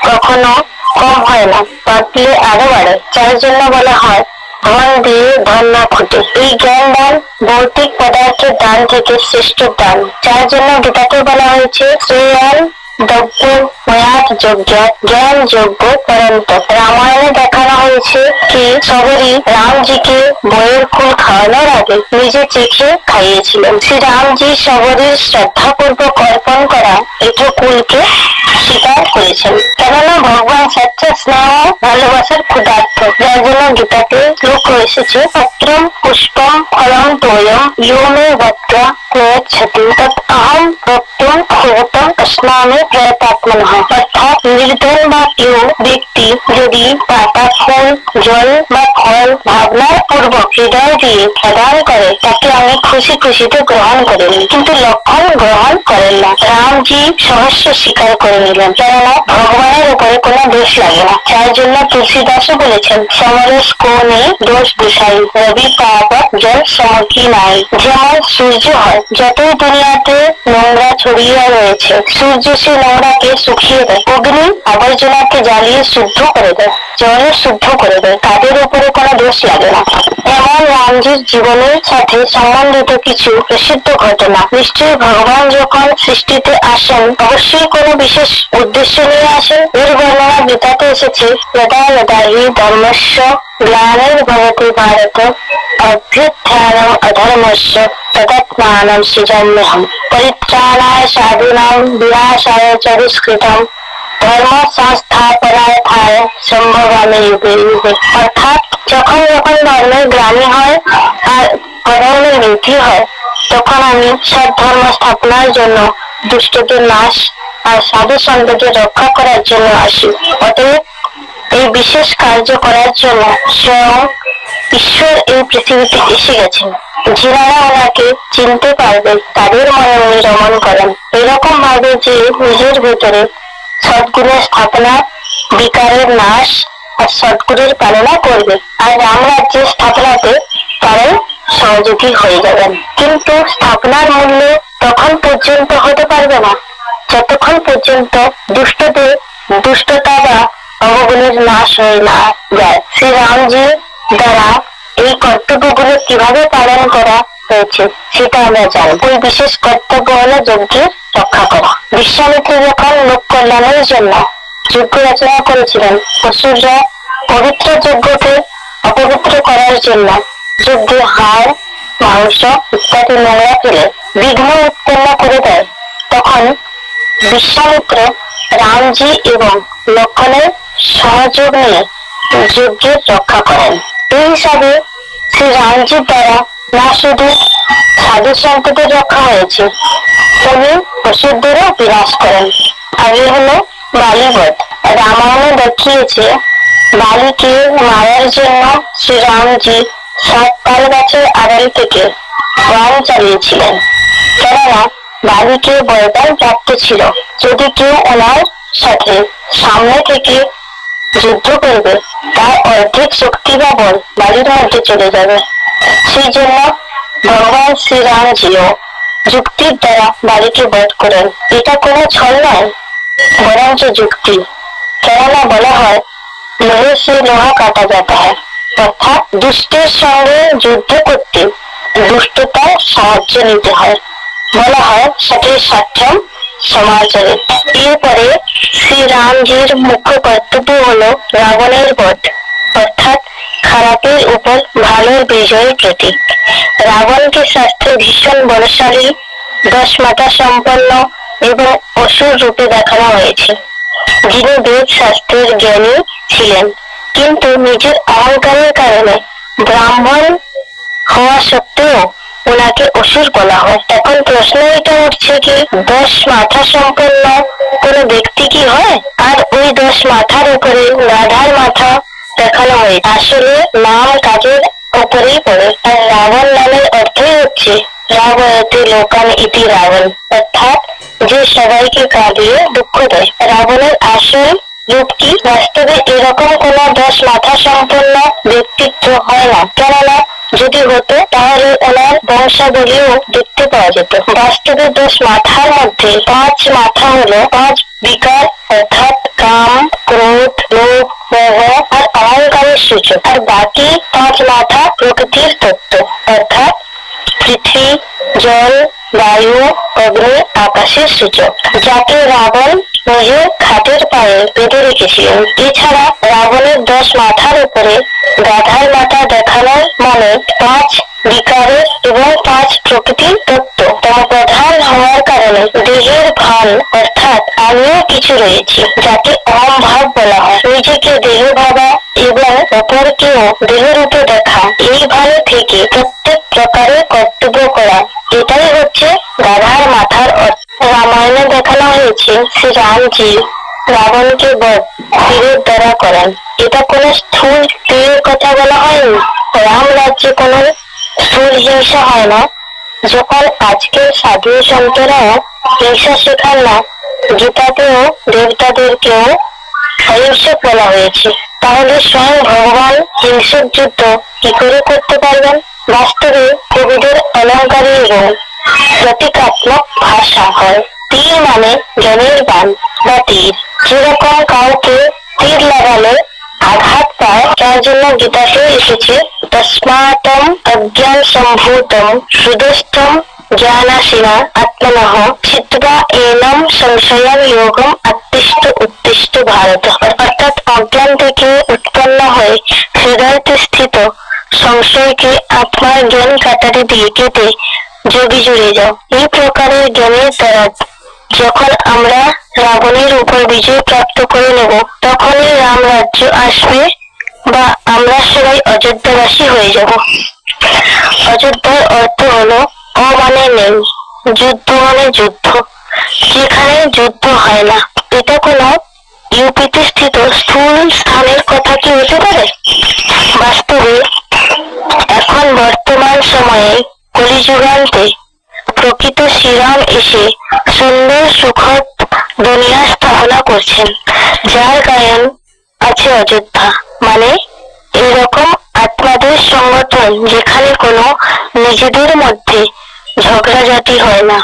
S2: কখনো কম হয় না, বাড়লে আরো বাড়ে, যার জন্য বলা হয় ধন দিয়ে ধন না খুঁটে। এই জ্ঞান দান ভৌতিক পদার্থের দান থেকে শ্রেষ্ঠ দান, যার জন্য গীতাতে বলা হয়েছে শ্রেয়ান দ্রব্য ময়াত যজ্ঞ জ্ঞান যজ্ঞ পরন্ত। রামায়ণে দেখানো হয়েছে কি সবরই রামজিকে বইয়ের কুল খাওয়ানোর আগে নিজে চেখে খাইয়েছিলেন। শ্রী রামজি সবরীর শ্রদ্ধাপূর্বক অর্পণ করা এটো কুলকে স্বীকার করেছেন, কেননা ভগবান সচ্চা স্নেহ ভালোবাসার ক্ষুধার্থ। যার জন্য গীতাতে শ্লোক এসেছে পত্রম পুষ্পম ফলম তোয়ম ইয়ো মে ভক্ত্যা প্রয়চ্ছতি তৎ অহম ভক্তুম ভগবতম স্নানে প্রয়তাত্মনঃ। অর্থাৎ নির্ধন বা কেউ ব্যক্তি যদি পাতা ফুল জল বা ফল ভাবনার পূর্বক হৃদয় দিয়ে প্রদান করে, তাকে আমি খুশি খুশিতে গ্রহণ করে নিই, কিন্তু লক্ষণ গ্রহণ করেন না। রামজি সহস্য স্বীকার করে নিলেন, কেননা ভগবানের উপরে কোনো দোষ লাগে না। যার জন্য তুলসীদাসও বলেছেন সমরস কোনে দোষ দোষাই রবি পাপ জল সমকি নাই। যেমন সূর্য হয়, যতই দুনিয়াতে নোংরা ছড়িয়ে রয়েছে সূর্য সে নোংরাকে শুকিয়ে দেয়, অগ্নি আবর্জনাকে জ্বালিয়ে শুদ্ধ করে দেয়, জলে শুদ্ধ করে দেয়, তাদের উপরে কোনো দোষ লাগে না। এমন রামজির জীবনের সাথে সম্বন্ধিত কিছু প্রসিদ্ধ ঘটনা। নিশ্চয়ই ভগবান যখন সৃষ্টিতে আসেন অবশ্যই কোনো বিশেষ উদ্দেশ্য নিয়ে আসেন। এর বর্ণনা গীতাতে এসেছে যদা যদা হি ধর্মস্য গ্লানির্ভবতি ভারত অভ্যুত্থানম অধর্মস্য তদাত্মানম সৃজাম্যহম পরিত্রাণায় সাধূনাং বিনাশায় চ দুষ্কৃতম ধর্ম সংস্থাপনার্থায় সম্ভবামি যুগে যুগে। অর্থাৎ যখন যখন ধর্মের গ্লানি হয় আর অধর্মের বৃদ্ধি হয়, তখন আমি সৎ ধর্ম স্থাপনার জন্য দুষ্টদের নাশ আর সাধু সন্তকে রক্ষা করার জন্য আসি। অতএব এই বিশেষ কার্য করার জন্য স্বয়ং ঈশ্বর এই পৃথিবীতে এসে গেছেন। যারা ওনাকে চিনতে পারবে তাদের মনে উনি রমণ করেন, এরকম ভাবে যে নিজের ভিতরে সদ্গুণের স্থাপনা বিকারের নাশ আর সদ্গুণের পালনা করবে, আর রাম রাজ্যের স্থাপনাতে তারাই সহযোগী হয়ে যাবেন। কিন্তু স্থাপনার মূল্য তখন পর্যন্ত হতে পারবে না যতক্ষণ পর্যন্ত দুষ্টদের দুষ্টতা বা অবগুণের নাশ হয়ে না যায়। শ্রী রামজি দ্বারা এই কর্তব্যগুলো কিভাবে পালন করা হয়েছে সেটা আমরা জানি। ওই বিশেষ কর্তব্য হলো যজ্ঞের রক্ষা করা। বিশ্বামিত্র যখন লোক কল্যাণের জন্য যজ্ঞ রচনা করেছিলেন, অসুররা পবিত্র যজ্ঞকে অপবিত্র করার জন্য যজ্ঞে হাড় মাংস ইত্যাদি নোংরা ফেলে বিঘ্ন উৎপন্ন করে দেয়, তখন বিশ্বামিত্র রামজি এবং লক্ষণের সহযোগ নিয়ে যজ্ঞের রক্ষা করেন। এই হিসাবে শ্রী রামজির দ্বারা না শুধু সাধু সন্তদের রক্ষা হয়েছে, তিনি অসুরদেরও বিনাশ করেন। আগে হলো বালিবধ। রামায়ণে দেখিয়েছে বালিকে মারার জন্য শ্রীরামজি 7 তাল গাছের আড়াল থেকে বাণ চালিয়েছিলেন, কেননা বালিকে বরদান প্রাপ্ত ছিল, যদি কেউ ওনার সাথে সামনে থেকে যুদ্ধ করবে তার অর্ধেক শক্তি বা বল বালির মধ্যে চলে যাবে। সেই জন্য ভগবান শ্রীরামজিও যুক্তির দ্বারা বালিকে বধ করেন। এটা কোনো ছল নয়, বরঞ্চ যুক্তি। কেননা বলা হয় লোহে সে লোহা কাটা যাতা হয়, অর্থাৎ দুষ্টের সঙ্গে যুদ্ধ করতে দুষ্টতার সাহায্য নিতে হয়। বলা হয় সাথে সাধ্যম সমাচরে। এরপরে শ্রীরামজির মুখ্য কর্তব্য হলো রাবণের বধ, অর্থাৎ খারাপের উপর ভালোর বিজয়ের প্রতীক। রাবণকে শাস্ত্রে ভীষণ বলশালী, 10 মাথা সম্পন্ন এবং অসুর রূপে দেখানো হয়েছে, যিনি বেদ শাস্ত্রের জ্ঞানী ছিলেন, কিন্তু নিজের অহংকারের কারণে ব্রাহ্মণ হওয়া সত্ত্বেও ওনাকে অসুর বলা হয়। এখন প্রশ্ন এটা উঠছে কি 10 মাথা সম্পন্ন কোন ব্যক্তি কি হয়? আর ওই 10 মাথার উপরে রাধার মাথা দেখানো হয়, আসলে নাম কাজের উপরেই পড়ে। আর রাবণ নামের অর্থই হচ্ছে রাবয়তে লোকান ইতি রাবণ, অর্থাৎ যে সবাইকে কাঁদিয়ে দুঃখ দেয়। রাবণের আসল রূপ কি? বাস্তবে এরকম কোন 10 মাথা সম্পন্ন ব্যক্তিত্ব হয় না, কেননা যদি হতো তাহলে ওনার বংশাবলীও দেখতে পাওয়া যেত। বাস্তবে 10 মাথার মধ্যে 5 মাথা হলো 5 বিকার, অর্থাৎ কাম, ক্রোধ, লোভ, মোহ আর অহংকারের সূচক। আর বাকি 5 মাথা প্রকৃতির তত্ত্ব, অর্থাৎ পৃথিবী, জল, বায়ু, অগ্নি, আকাশের সূচক, যাকে রাবণ নিজের খাটের পায়ে বেঁধে রেখেছিলেন। এছাড়া রাবণের 10 মাথার উপরে গাধার মাথা দেখানোর মানে 5 বিকারের এবং 5 প্রকৃতির তত্ত্ব প্রধান হওয়ার কারণে দেহের ভান, অর্থাৎ আমিও কিছু রয়েছে, যাকে অহম ভাব বলা হয়। নিজেকে দেহ ভাবা এবং অপরকেও দেহরূপে দেখা, এই ভাবে থেকে প্রত্যেক প্রকারের কর্তব্য করা, এটাই হচ্ছে গাধার মাথার অর্থ। রামায়ণে দেখানো হয়েছে শ্রীরামজি রাবণকে বধ তীরের দ্বারা করেন। এটা কোনো স্থূল তীরের কথা বলা হয়নি। রাম রাজ্যে কোনো স্থূল হিংসা হয় না। যখন আজকের সাধু সন্তরাও হিংসা শেখান না, গীতাতেও দেবতাদেরকেও অহিংসক বলা হয়েছে, তাহলে স্বয়ং ভগবান হিংসক যুদ্ধ কি করে করতে পারবেন? বাস্তবে কবিদের অলঙ্কারী এবং প্রতীকাত্মক ভাষা হয়। তীর মানে জ্ঞানের বাণ বা তীর। যেরকম কাউকে তীর লাগালে আঘাত পায়, তার জন্য গীতাতে এসেছে তস্মাৎ অজ্ঞান সম্ভূতম হৃদয়স্থম জ্ঞানাসীনা আত্মনঃ চিত্বা এনম সংশয়ম যোগম উত্তিষ্ঠ উত্তিষ্ঠ ভারত, অর্থাৎ অজ্ঞান থেকে উৎপন্ন হয়ে হৃদয়তে স্থিত সংশয়কে আত্মার জ্ঞান কাটারি দিয়ে কেটে যোগী জুড়ে যাও। এই প্রকারের জ্ঞানের দ্বারা যখন আমরা রাবণের উপর বিজয় প্রাপ্ত করে নেব, তখনই রাম রাজ্য আসবে বা আমরা সবাই অযোধ্যাবাসী হয়ে যাব। অযোধ্যার অর্থ হলো অ মানে নেই, যুদ্ধ মানে যুদ্ধ, যেখানে যুদ্ধ হয় না। এটা কোনো ইউপিতে স্থিত স্থূল স্থানের কথা কি হতে পারে? বাস্তবে এখন বর্তমান সময়ে কলিযুগান্তে প্রকৃত শ্রীরাম এসে সুন্দর সুখদ দুনিয়া স্থাপনা করছেন, যার গায়ন আছে অযোধ্যা। মানে এরকম আত্মাদের সংগঠন যেখানে কোনো নিজেদের মধ্যে ঝগড়াঝাটি হয় না,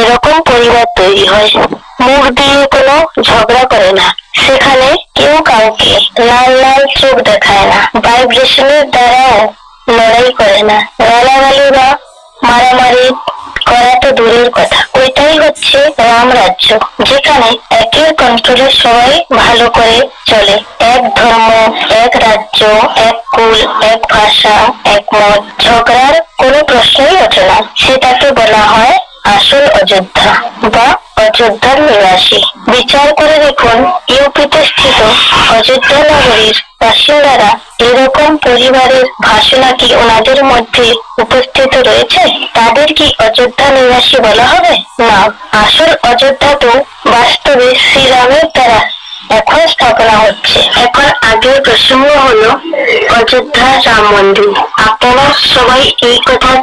S2: এরকম পরিবার তৈরি হয়। মুখ দিয়ে কোনো ঝগড়া করে না, সেখানে কেউ কাউকে লাল লাল চোখ দেখায় না, ভাইব্রেশনের দ্বারাও লড়াই করে না, গালাগালি বা মারামারি করা তো দূরের কথা। ওইটাই হচ্ছে রাম রাজ্য, যেখানে একের কন্ট্রোলে সবাই ভালো করে চলে। এক ধর্ম, এক রাজ্য, এক কুল, এক ভাষা, এক মত, ঝগড়ার কোনো প্রশ্নই ওঠে না। সেটাকে বলা হয় আসল অযোধ্যা বা অযোধ্যার নিবাসী। বিচার করে দেখুন, ইউপিতে স্থিত অযোধ্যা নগরীর বাসিন্দারা এরকম পরিবারের ভাষণা কি ওনাদের মধ্যে উপস্থিত রয়েছে? তাদের কি অযোধ্যা নিবাসী বলা হবে? না, আসল অযোধ্যা তো বাস্তবে শ্রীরামের দ্বারা এখন স্থাপনা হচ্ছে। এখন আগের প্রসঙ্গ হলো অযোধ্যা রাম মন্দির। আপনারা সবাই এই কথা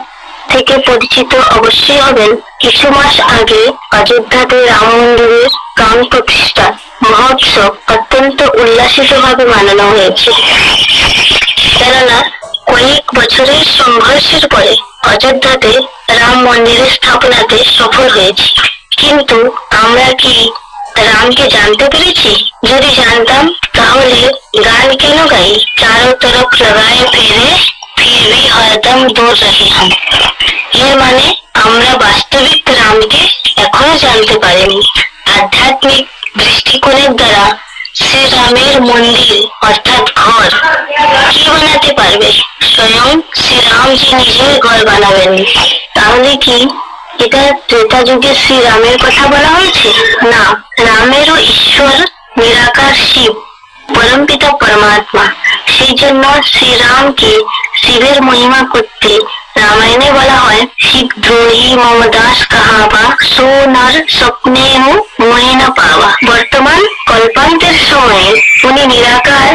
S2: থেকে পরিচিত অবশ্যই হবেন। কিছু মাস আগে অযোধ্যাতে রাম মন্দিরের প্রাণ প্রতিষ্ঠা মহোৎসব অত্যন্ত উল্লাসিতভাবে মানানো হয়েছে। কেননা কয়েক বছরের সংঘর্ষের পরে অযোধ্যাতে রাম মন্দিরের স্থাপনাতে সফল হয়েছে। কিন্তু আমরা কি রামকে জানতে পেরেছি? যদি জানতাম তাহলে গান কেন গাই? চাरों तरफ लगाए फेरे फिर भी हरदम दूर रहे हम। এর মানে আমরা বাস্তবিক রামকে এখনো জানতে পারিনি। আধ্যাত্মিক দৃষ্টিকোণের দ্বারা শ্রীরামের মন্দির অর্থাৎ ঘর কি বানাতে পারবে? স্বয়ং শ্রীরামজি নিজের ঘর বানাবেন। তাহলে কি এটা ত্রেতা যুগে শ্রীরামের কথা বলা হয়েছে? না, রামেরও ঈশ্বর নিরাকার শিব, পরমপিতা পরমাত্মা। সেই জন্য শ্রীরামকে শিবের মহিমা করতে রামায়ণে বলা হয়, শিব দ্রোহী মমদাস কাহাবা সো নর স্বপ্নে মহিনা পাওয়া। বর্তমান কল্পান্তের সময়ে উনি নিরাকার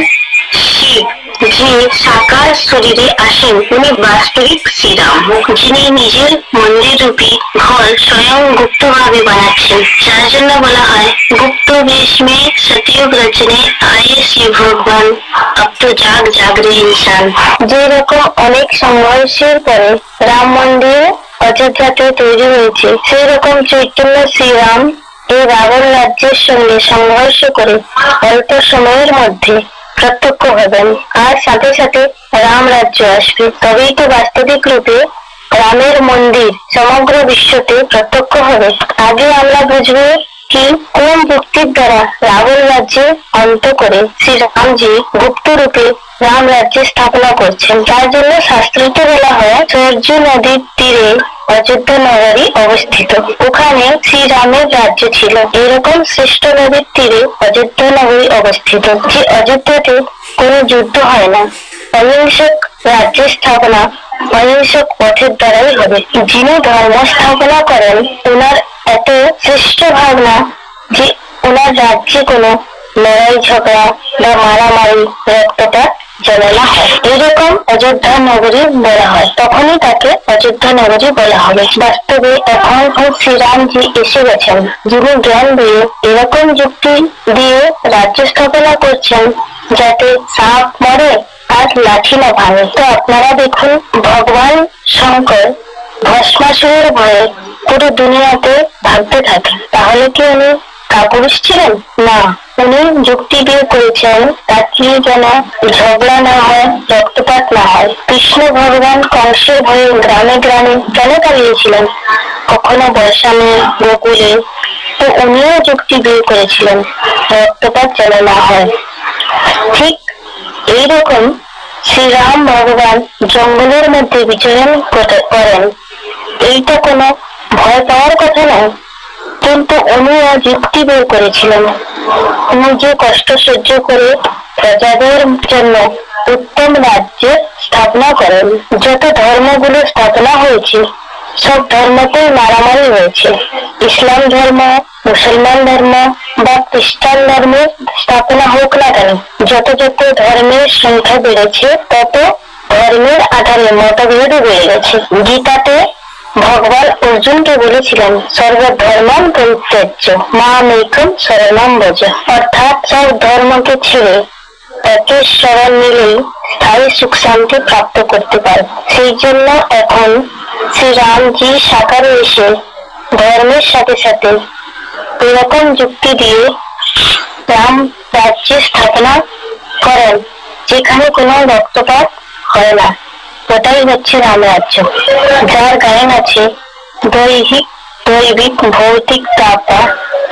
S2: শিব, যিনি সাকার শরীরে আসেন, উনি বাস্তবিক শ্রীরাম, যিনি নিজের মন্দির রূপী ঘর স্বয়ং গুপ্ত ভাবে বানাচ্ছেন। যার জন্য বলা হয়, গুপ্ত বেশ মে সতयुग রচনে আয়ে শিব ভগবান, अब तो जाग जाग रे इंसान। যেরকম অনেক সংঘর্ষের পরে রাম মন্দির অযোধ্যাতে তৈরি হয়েছে, সেই রকম চৈতন্য শ্রীরাম এই রাবণ রাজ্যের সঙ্গে সংঘর্ষ করে অল্প সময়ের মধ্যে প্রত্যক্ষ হবেন, আর সাথে সাথে রাম রাজ্য আসবে। তবেই তো বাস্তবিক রূপে রামের মন্দির সমগ্র বিশ্বতে প্রত্যক্ষ হবে। আগে আমরা বুঝবো কি কোন যুক্তির দ্বারা রাবণ রাজ্যে অন্ত করে শ্রীরামজি গুপ্ত রূপে রাম রাজ্যে স্থাপনা করছেন। তার জন্য শাস্ত্রীতে বলা হয়, সরযূ নদীর তীরে অযোধ্যা নগরী অবস্থিত, ওখানে শ্রীরামের রাজ্য ছিল। এরকম শ্রেষ্ঠ নদীর তীরে অযোধ্যা নগরী অবস্থিত, যে অযোধ্যাতে কোনো যুদ্ধ হয় না। অহিংসক রাজ্য স্থাপনা অহিংসক পথের দ্বারাই হবে। যিনি ধর্ম স্থাপনা করেন, ওনার এত শ্রেষ্ঠ ভাবনা যে ওনার রাজ্যে কোনো লড়াই ঝগড়া বা মারামারি রক্তপাত যেন না হয়। এরকম অযোধ্যা নগরী বলা হয়, তখনই তাকে অযোধ্যা নগরী বলা হবে। বাস্তবে এখন শ্রীরামজি এসে গেছেন, যিনি জ্ঞান দিয়ে এরকম যুক্তি দিয়ে রাজ্য স্থাপনা করছেন যাতে সাপ মরে আর লাঠি না ভাঙে। তো আপনারা দেখুন, ভগবান শঙ্কর ভস্মাসুরের ভয়ে পুরো দুনিয়াতে ভাবতে থাকেন। তাহলে কি উনি কাপুরুষ ছিলেন? না, উনি যুক্তি দিয়ে করেছেন তাকে যেন ঝগড়া না হয়, রক্তপাত না হয়। কৃষ্ণ ভগবান কংসের ভয়ে গ্রামে গ্রামে কেন পালিয়েছিলেন? কখনো বর্ষানে গোকুলে, তো উনিও যুক্তি দিয়ে করেছিলেন রক্তপাত যেন না হয়। ঠিক এইরকম শ্রীরাম ভগবান জঙ্গলের মধ্যে বিচরণ করেন, এইটা কোনো ভয় পাওয়ার কথা নয়। কিন্তু উনিও যুক্তি বের করেছিলেন, নিজে কষ্ট সহ্য করে প্রজাদের জন্য উত্তম রাজ্যের স্থাপনা করেন। যত ধর্মগুলো স্থাপনা হয়েছে, সব ধর্মতেই মারামারি হয়েছে। ইসলাম ধর্ম, মুসলমান ধর্ম বা খ্রিস্টান ধর্মের স্থাপনা হোক না কেন, যত যত ধর্মের সংখ্যা বেড়েছে, তত ধর্মের আধারে মতভেদও বেড়ে গেছে। গীতাতে ভগবান অর্জুনকে বলেছিলেন, সর্বধর্মান পরিত্যাজ্য মামেকম শরণম ব্রজ, অর্থাৎ সব ধর্মকে ছেড়ে একে শরণ নিলেই স্থায়ী সুখ শান্তি প্রাপ্ত করতে পারে। সেই জন্য এখন শ্রীরামজি সাকারে এসে ধর্মের সাথে সাথে এরকম যুক্তি দিয়ে রাম রাজ্যের স্থাপনা করেন, যেখানে কোনো রক্তপাত হয় না। ওটাই হচ্ছে রাম রাজ্য, যার গায়ন আছে, দৈহিক দৈবিক ভৌতিক দাতা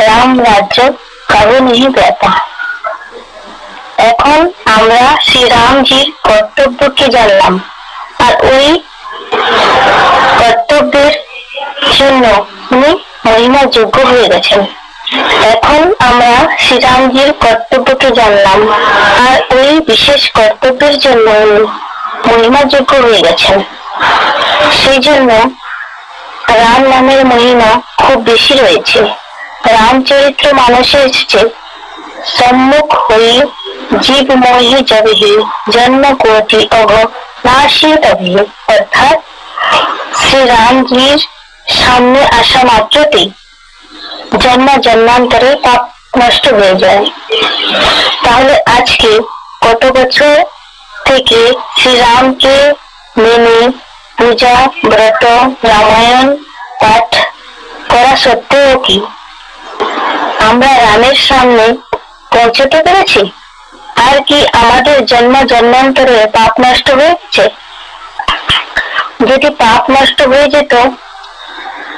S2: রাম রাজ্য কারো নেই ব্যাপা। এখন আমরা শ্রীরামজির কর্তব্যকে জানলাম, আর ওই কর্তব্যের জন্য উনি মহিমা যোগ্য হয়ে গেছেন। এখন আমরা শ্রীরামজির কর্তব্যকে জানলাম, আর ওই বিশেষ কর্তব্যের জন্য উনি মহিমা যোগ্য হয়ে গেছেন। সেই জন্য রাম নামের মহিমা খুব বেশি রয়েছে। রামচরিত্র মানসে এসেছে, সম্মুখ হই জীব মোহি জবহি জন্ম কোটি অঘ নাশি তবহি। অর্থাৎ শ্রী রামজির সামনে আসা মাত্রতেই জন্ম জন্মান্তরে পাপ নষ্ট হয়ে যায়। তাহলে আজকে কত বছর থেকে শ্রীরামকে মেনে পূজা ব্রত রামায়ণ পাঠ করা সত্ত্বেও কি আমরা রামের সামনে পৌঁছতে পেরেছি? আর কি আমাদের জন্ম জন্মান্তরে পাপ নষ্ট হয়েছে? যদি পাপ নষ্ট হয়ে যেত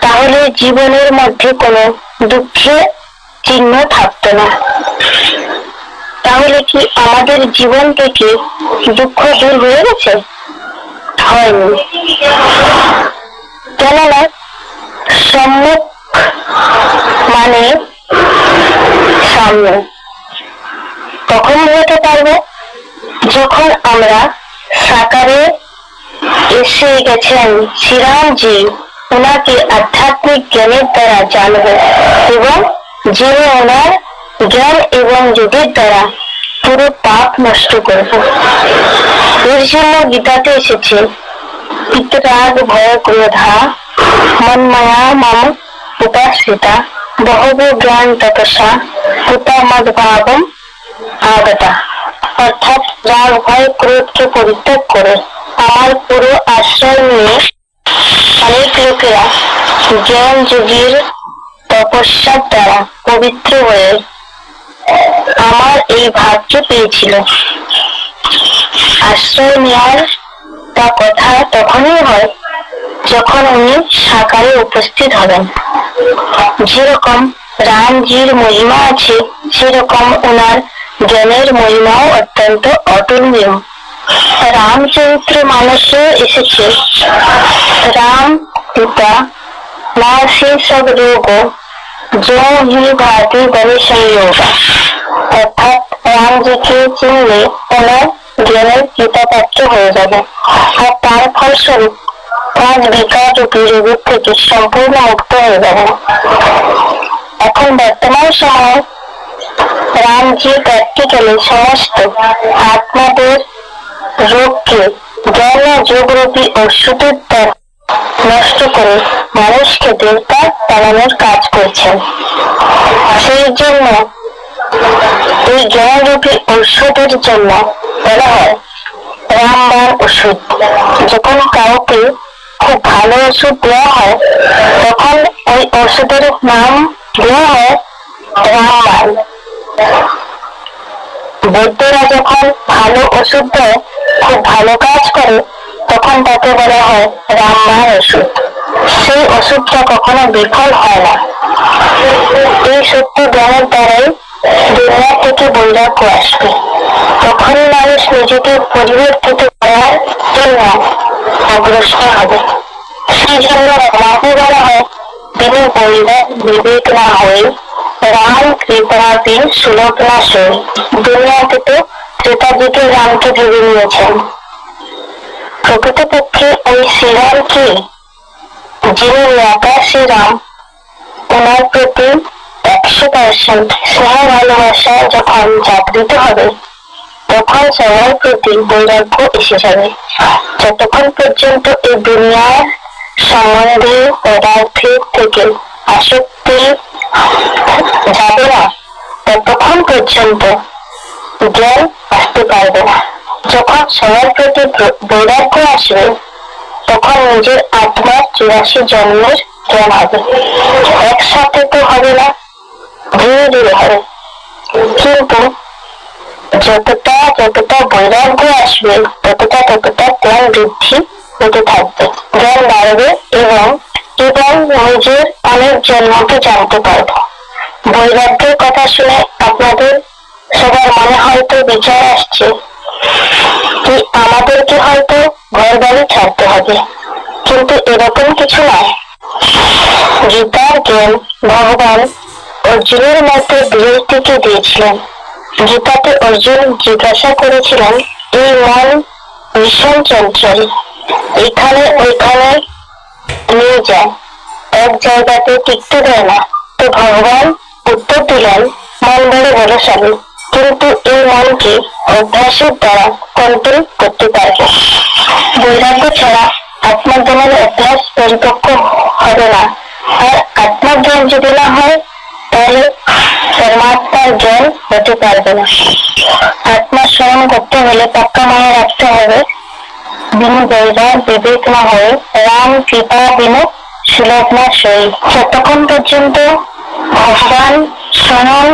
S2: তাহলে জীবনের মধ্যে কোনো দুঃখের চিহ্ন থাকতো না। তাহলে কি আমাদের জীবন থেকে দুঃখ দূর হয়ে গেছে? হয়নি। কেননা সম্মুখ মানে সামনে। কখন হতে পারবে? যখন আমরা সাকারে এসে গেছেন শ্রীরামজি, ওনাকে আধ্যাত্মিক জ্ঞানের দ্বারা জানবে এবং জেনে ওনার জ্ঞান এবং যোগের দ্বারা পুরো পাপ নষ্ট করবে। এর জন্য গীতাতে এসেছে, পিতরাগ ভয় ক্রোধা মন্ময়া মম উপাশ্রিতা বহুব জ্ঞান তপসা হুতা মদ ভাবম আগতা। অর্থাৎ রাগ ভয় ক্রোধকে পরিত্যাগ করে আমার পুরো আশ্রয় নিয়ে অনেক লোকেরা জ্ঞান যোগীর তপস্যার দ্বারা পবিত্র হয়ে আমার এই ভাবকে পেয়েছিল। আশ্রয় নেওয়ার তা কথা তখনই হয় যখন উনি সাকারে উপস্থিত হবেন। যেরকম রামজির মহিমা আছে, সেরকম ওনার জ্ঞানের মহিমাও অত্যন্ত অতুলনীয়। রামচরিত্র মানসে এসেছে, রাম পিতা না সে সব রোগ जो ही ভাতি বলে সংযোগ। অর্থাৎ রামজিকে চিনলে ওনার জ্ঞানের কৃপাপাত্র হয়ে যাবে, আর তার ফলস্বরূপ তার বিকার রূপী রোগের থেকে সম্পূর্ণ মুক্ত হয়ে যাবে। এখন বর্তমান সময়ে রামজি প্র্যাকটিক্যালি সমস্ত আত্মাদের রোগকে জ্ঞান ও যোগরূপী ওষুধের দ্বারা নষ্ট করে মানুষকে দেবতা বানানোর কাজ করছেন। সেই জন্য এই জ্ঞানরূপী ঔষধের জন্য বলা হয় রামবাণ ওষুধ। যখন কাউকে খুব ভালো ওষুধ দেওয়া হয় তখন ওই ওষুধের নাম দেওয়া হয় রামবাণ। বৈদ্যরা যখন ভালো ওষুধ দেয়, খুব ভালো কাজ করে, তখন তাকে বলা হয় রামবাণ ওষুধ। সেই ওষুধটা কখনো বিফল হয় না। এই সত্য জ্ঞানের দ্বারাই দুনিয়া থেকে বৈরাগ্য আসবে। তখন মানুষ নিজেকে পরিবর্তিত করার জন্য অগ্রসর হবে। সেই জন্য রামকে বলা হয়, তিনি বলবেন বিবেক না হয়ে রাম কৃপাতে সুলভ না সই। দুনিয়াতে তো ত্রেতাযুগে রামকে ভেবে নিয়েছেন। প্রকৃতপক্ষে ওই শ্রীরামকে, যিনি নেতা শ্রীরাম, ওনার প্রতি 100% স্নেহ ভালোবাসা যখন জাগৃত হবে তখন সবার প্রতি বৈরাগ্য এসে যাবে। যতক্ষণ পর্যন্ত এই দুনিয়ার সম্বন্ধে পদার্থের থেকে আসক্তি যাবে না, ততক্ষণ পর্যন্ত জ্ঞান আসতে পারবে না। যখন সবার প্রতি বৈরাগ্য আসবে তখন নিজের আত্মার 84 জন্মের জ্ঞান হবে। একসাথে তো হবে না, ধীরে ধীরে হবে। কিন্তু যতটা যতটা বৈরাগ্য আসবে ততটা জ্ঞান বৃদ্ধি হতে থাকবে, জ্ঞান বাড়বে এবং নিজের অনেক জন্মকে জানতে পারবো। বৈরাগ্যের কথা শুনে আপনাদের সবার মনে হয়তো বিচার আসছে কি আমাদেরকে হয়তো ঘর বাড়ি ছাড়তে হবে, কিন্তু এরকম কিছু নয়। গীতার জ্ঞান ভগবান অর্জুনের মধ্যে বৃহস্পতিকে দিয়েছিলেন। গীতাতে অর্জুন জিজ্ঞাসা করেছিলেন, এই মন ভীষণ চঞ্চল, এখানে ওইখানে নিয়ে যায়, এক জায়গাতে টিকতে দেয় না। তো ভগবান উত্তর দিলেন, মন বড় বলশালী, কিন্তু এই মনকে অভ্যাসের দ্বারা কন্ট্রোল করতে পারবে। বৈরাগ্য ছাড়া আত্মজ্ঞানের অভ্যাস পরিপক্ক হবে না। আর আত্মজ্ঞান যদি না হয় তাহলে পরমাত্মার জ্ঞান হতে পারবে না। আত্মা স্মরণ করতে হলে পাক্কা মনে রাখতে হবে, বিনু বৈরাগ বিবেক না হয়ে রাম কৃপা বিনু সুলভ না সই। যতক্ষণ পর্যন্ত ভগবান স্মরণ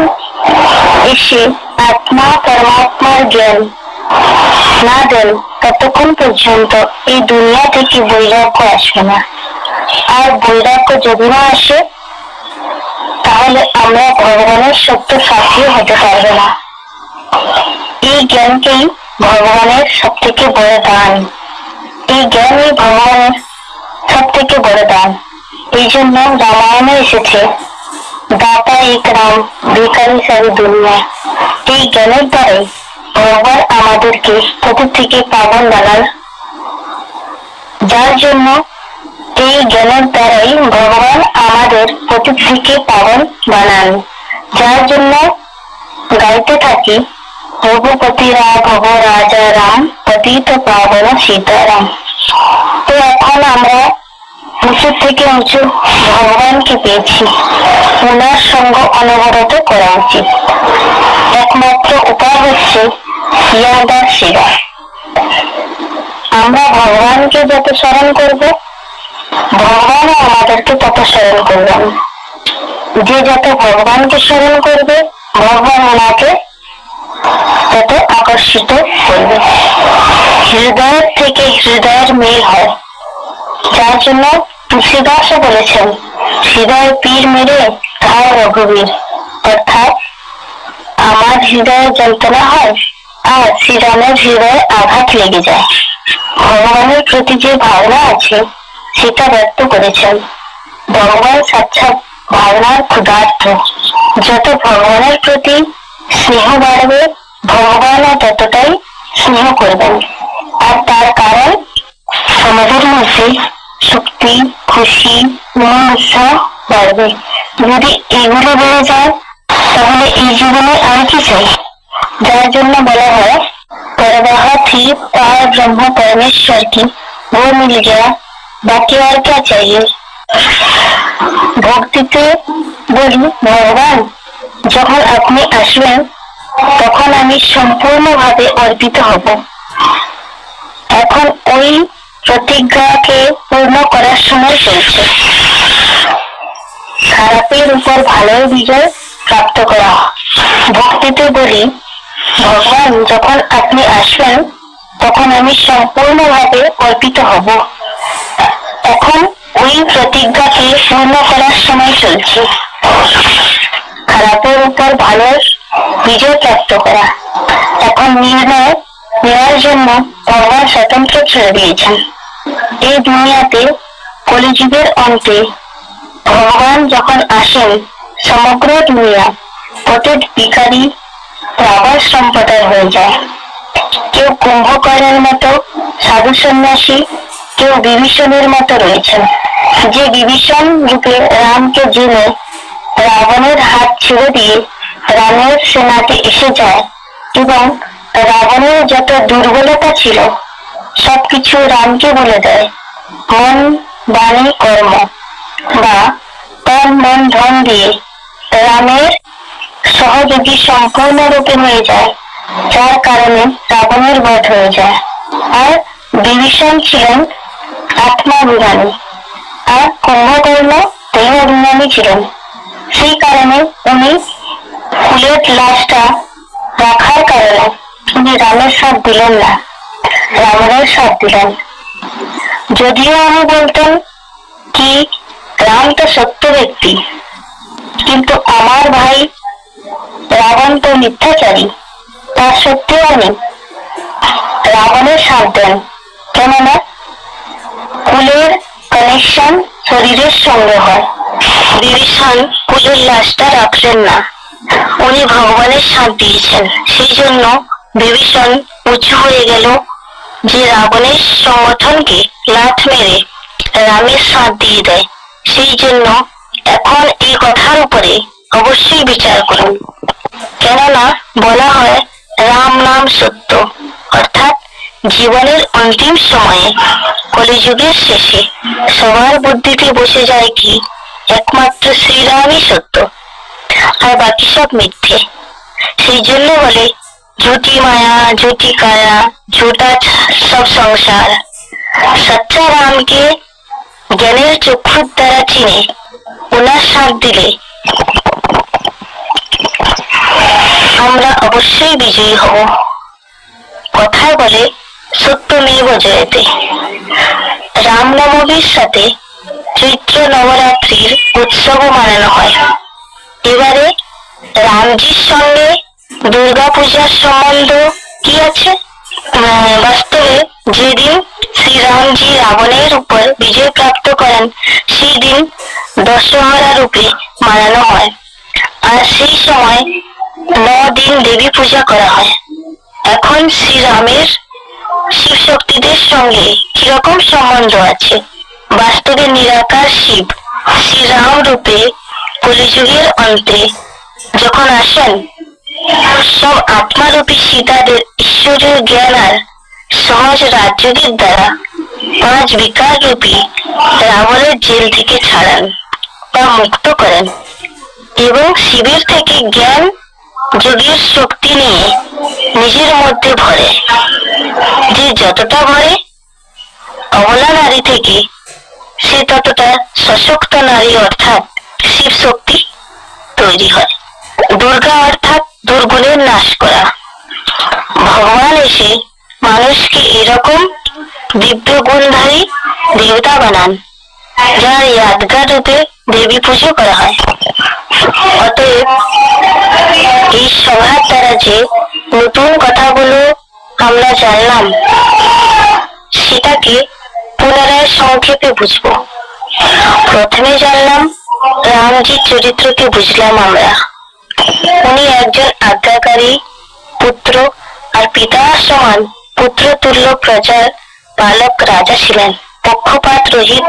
S2: এসে আত্মা পরমাত্মার জ্ঞান না দেন ততক্ষণ পর্যন্ত এই দুনিয়া থেকে বৈরাগ্য আসবে না। আর বৈরাগ্য যদি না আসে তাহলে আমরা ভগবানের সত্য সাক্ষী হতে পারবে না। এই জ্ঞানকেই ভগবানের সব থেকে বড় দান। এই জ্ঞানই ভগবানের সব থেকে বড় দান। এই জন্য রামায়ণে এসেছে, দাতা এক রাম বেকারি সারি দুনিয়া। এই জ্ঞানের দ্বারাই ভগবান আমাদেরকে পথের থেকে পাবন বানান। যার জন্য এই জ্ঞানের দ্বারাই ভগবান আমাদের পথের থেকে পাবন বানান। যার জন্য গাইতে থাকি, রঘুপতি রাঘব রাজা রাম পতিত পাবন সীতারাম। তো এখন আমরা উঁচু থেকে উঁচু ভগবানকে পেয়েছি, ওনার সঙ্গ অনবরত করা উচিত। একমাত্র উপায় হচ্ছে ইয়াদ আর সেবা। আমরা ভগবানকে যত স্মরণ করব, ভগবানও আমাদেরকে তত স্মরণ করবেন। যে যত ভগবানকে স্মরণ করবে, ভগবান ওনাকে তত আকর্ষিত করবে। হৃদয়ের থেকে হৃদয়ের মিল হয়। যার জন্য তুলসীদাসও বলেছেন, হৃদয় পীর মেরে ঘায় রঘুবীর। অর্থাৎ আমার হৃদয়ে যন্ত্রণা হয় আর শ্রীরামের হৃদয়ে আঘাত লেগে যায়। ভগবানের প্রতি যে ভাবনা আছে সেটা ব্যক্ত করেছেন। ভগবান সাক্ষাৎ ভাবনার ক্ষুধার্ত। যত ভগবানের প্রতি স্নেহ বাড়বে, ভগবানও ততটাই স্নেহ করবেন। আর তার কারণ আমাদের মধ্যে শক্তি, খুশি, উৎসাহ বাড়বে। যদি এগুলো বেড়ে যায় তাহলে এই জীবনে আর কি চাই? যার জন্য বলা হয়, परवाह थी पार ब्रह्म परमेश्वर की, वो मिल गया, बाकी और क्या चाहिए। ভক্তিতে বলি, ভগবান যখন আপনি আসবেন তখন আমি সম্পূর্ণভাবে অর্পিত হব। এখন ওই প্রতিজ্ঞাকে পূর্ণ করার সময় চলছে। খারাপের উপর ভালোর বিজয় প্রাপ্ত করা। ভক্তিতে বলি, ভগবান যখন আপনি আসবেন তখন আমি সম্পূর্ণভাবে অর্পিত হব। এখন ওই প্রতিজ্ঞাকে পূর্ণ করার সময় চলছে। খারাপের উপর ভালোর বিজয় প্রাপ্ত করা। এখন নির্ণয় নেওয়ার জন্য ভগবান স্বতন্ত্র ছেড়ে দিয়েছেন। এই দুনিয়াতে কলিযুগের অন্তে ভগবান যখন আসেন, সমগ্র দুনিয়া পথের ভিখারি রাবণ সম্প্রদায় হয়ে যায়। কেউ কুম্ভকর্ণের মতো সাধু সন্ন্যাসী, কেউ বিভীষণের মতো রয়েছেন। যে বিভীষণ রূপে রামকে জেনে রাবণের হাত ছেড়ে দিয়ে রামের সেনাতে এসে যায় এবং রাবণের যত দুর্বলতা ছিল সবকিছু রামকে বলে দেয়। মন, বাণী, কর্ম বা তন মন ধন দিয়ে রামের সহযোগী সম্পূর্ণরূপে হয়ে যায়, যার কারণে রাবণের বধ হয়ে যায়। আর বিভীষণ ছিলেন আত্মাভিমানী আর কুম্ভকর্ণ দেহ অভিমানী ছিলেন। সেই কারণে উনি কুলের লাশটা রাখার কারণে উনি রামের সাথ দিলেন না, রাবণের সাথ দিলেন। যদিও আমি বলতেন কি রাম তো সত্য ব্যক্তি, কিন্তু আমার ভাই রাবণ তো মিথ্যাচারী, তার সত্যিও উনি রাবণের সাথ দেন। কেননা কুলের কানেকশন শরীরের সঙ্গে হয়। বিভীষণ কুলের লাশটা রাখলেন না, উনি ভগবানের সাথ দিয়েছেন। সেই জন্য বিভীষণ উঁচু হয়ে গেল যে রাবণের সংগঠনকে লাথ মেরে রামের সাথ দিয়ে দেয়। সেই জন্য এখন এই কথার উপরে অবশ্যই বিচার করুন। কেননা বলা হয় রাম নাম সত্য, অর্থাৎ জীবনের অন্তিম সময়ে কলিযুগের শেষে সবার বুদ্ধিতে বসে যায় কি একমাত্র শ্রীরামই সত্য, আর বাকি সব মিথ্যে। সেই জন্য বলে ঝুটি মায়া ঝুটি কায়া ঝুটা সব সংসার। সচ্চা রামকে জ্ঞানের চক্ষুর দ্বারা চিনে ওনার সাথ দিলে আমরা অবশ্যই বিজয়ী হব। কথায় বলে সত্যমেব জয়তে। রামনবমীর সাথে চৈত্র নবরাত্রির উৎসবও মানানো হয়। এবারে রামজির সঙ্গে দুর্গা পূজার সম্বন্ধ কি আছে? বাস্তবে যেদিন শ্রীরামজি রাবণের উপর বিজয় প্রাপ্ত করেন সেই দিন দশহরা রূপে মানানো হয়, আর সেই সময় 9 দিন দেবী পূজা করা হয়। এখন শ্রীরামের শিব শক্তিদের সঙ্গে কিরকম সম্বন্ধ আছে? বাস্তবে নিরাকার শিব শ্রীরাম রূপে কলিযুগের অন্তে যখন আসেন, সব আত্মারূপী সীতাদের ঈশ্বরের জ্ঞান আর সহজ রাজযোগের দ্বারা 5 বিকার রূপী রাবণের জেল থেকে ছাড়ান বা মুক্ত করেন, এবং শিবের থেকে জ্ঞান যোগের শক্তি নিয়ে নিজের মধ্যে ভরে। যে যতটা ভরে অবলা নারী থেকে সে ততটা সশক্ত নারী অর্থাৎ শিব শক্তি তৈরি হয়। দুর্গা অর্থাৎ দুর্গুণের নাশ করা। ভগবান এসে মানুষকে এরকম দিব্য গুণধারী দেবতা বানান যার ইয়াদগার রূপে দেবী পুজো করা হয়। অতএব এই সভার দ্বারা যে নতুন কথাগুলো আমরা জানলাম সেটাকে পুনরায় সংক্ষেপে বুঝবো। প্রথমে জানলাম রামজির চরিত্রকে বুঝলাম আমরা। উনি একজন আজ্ঞাকারী পুত্র আর পিতার সমান পুত্র তুল্য প্রজার পালক রাজা ছিলেন। পক্ষপাত রহিত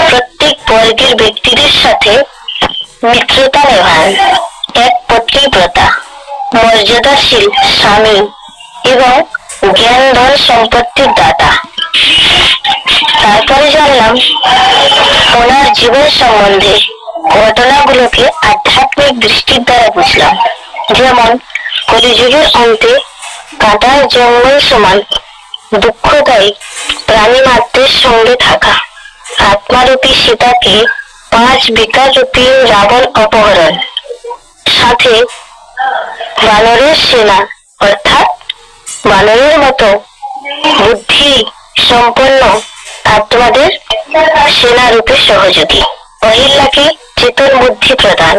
S2: প্রত্যেক বর্গের ব্যক্তিদের সাথে মিত্রতা নেভান, এক পত্নীব্রতা, মর্যাদাশীল স্বামী এবং জ্ঞান ধন সম্পত্তির দাতা। তারপরে জানলাম ওনার জীবন সম্বন্ধে ঘটনাগুলোকে আধ্যাত্মিক দৃষ্টির দ্বারা বুঝলাম। যেমন কলিযুগের অন্তে কাঁটার জঙ্গল সমান দুঃখদায়ী প্রাণী মাত্রের সঙ্গে থাকা, আত্মারূপী সীতাকে 5 বিকার রূপী রাবণ অপহরণ, সাথে বানরের সেনা অর্থাৎ বানরের মতো বুদ্ধি সম্পন্ন আত্মাদের সেনা রূপে সহযোগী, অহিল্লাকে চেতন বুদ্ধি প্রদান,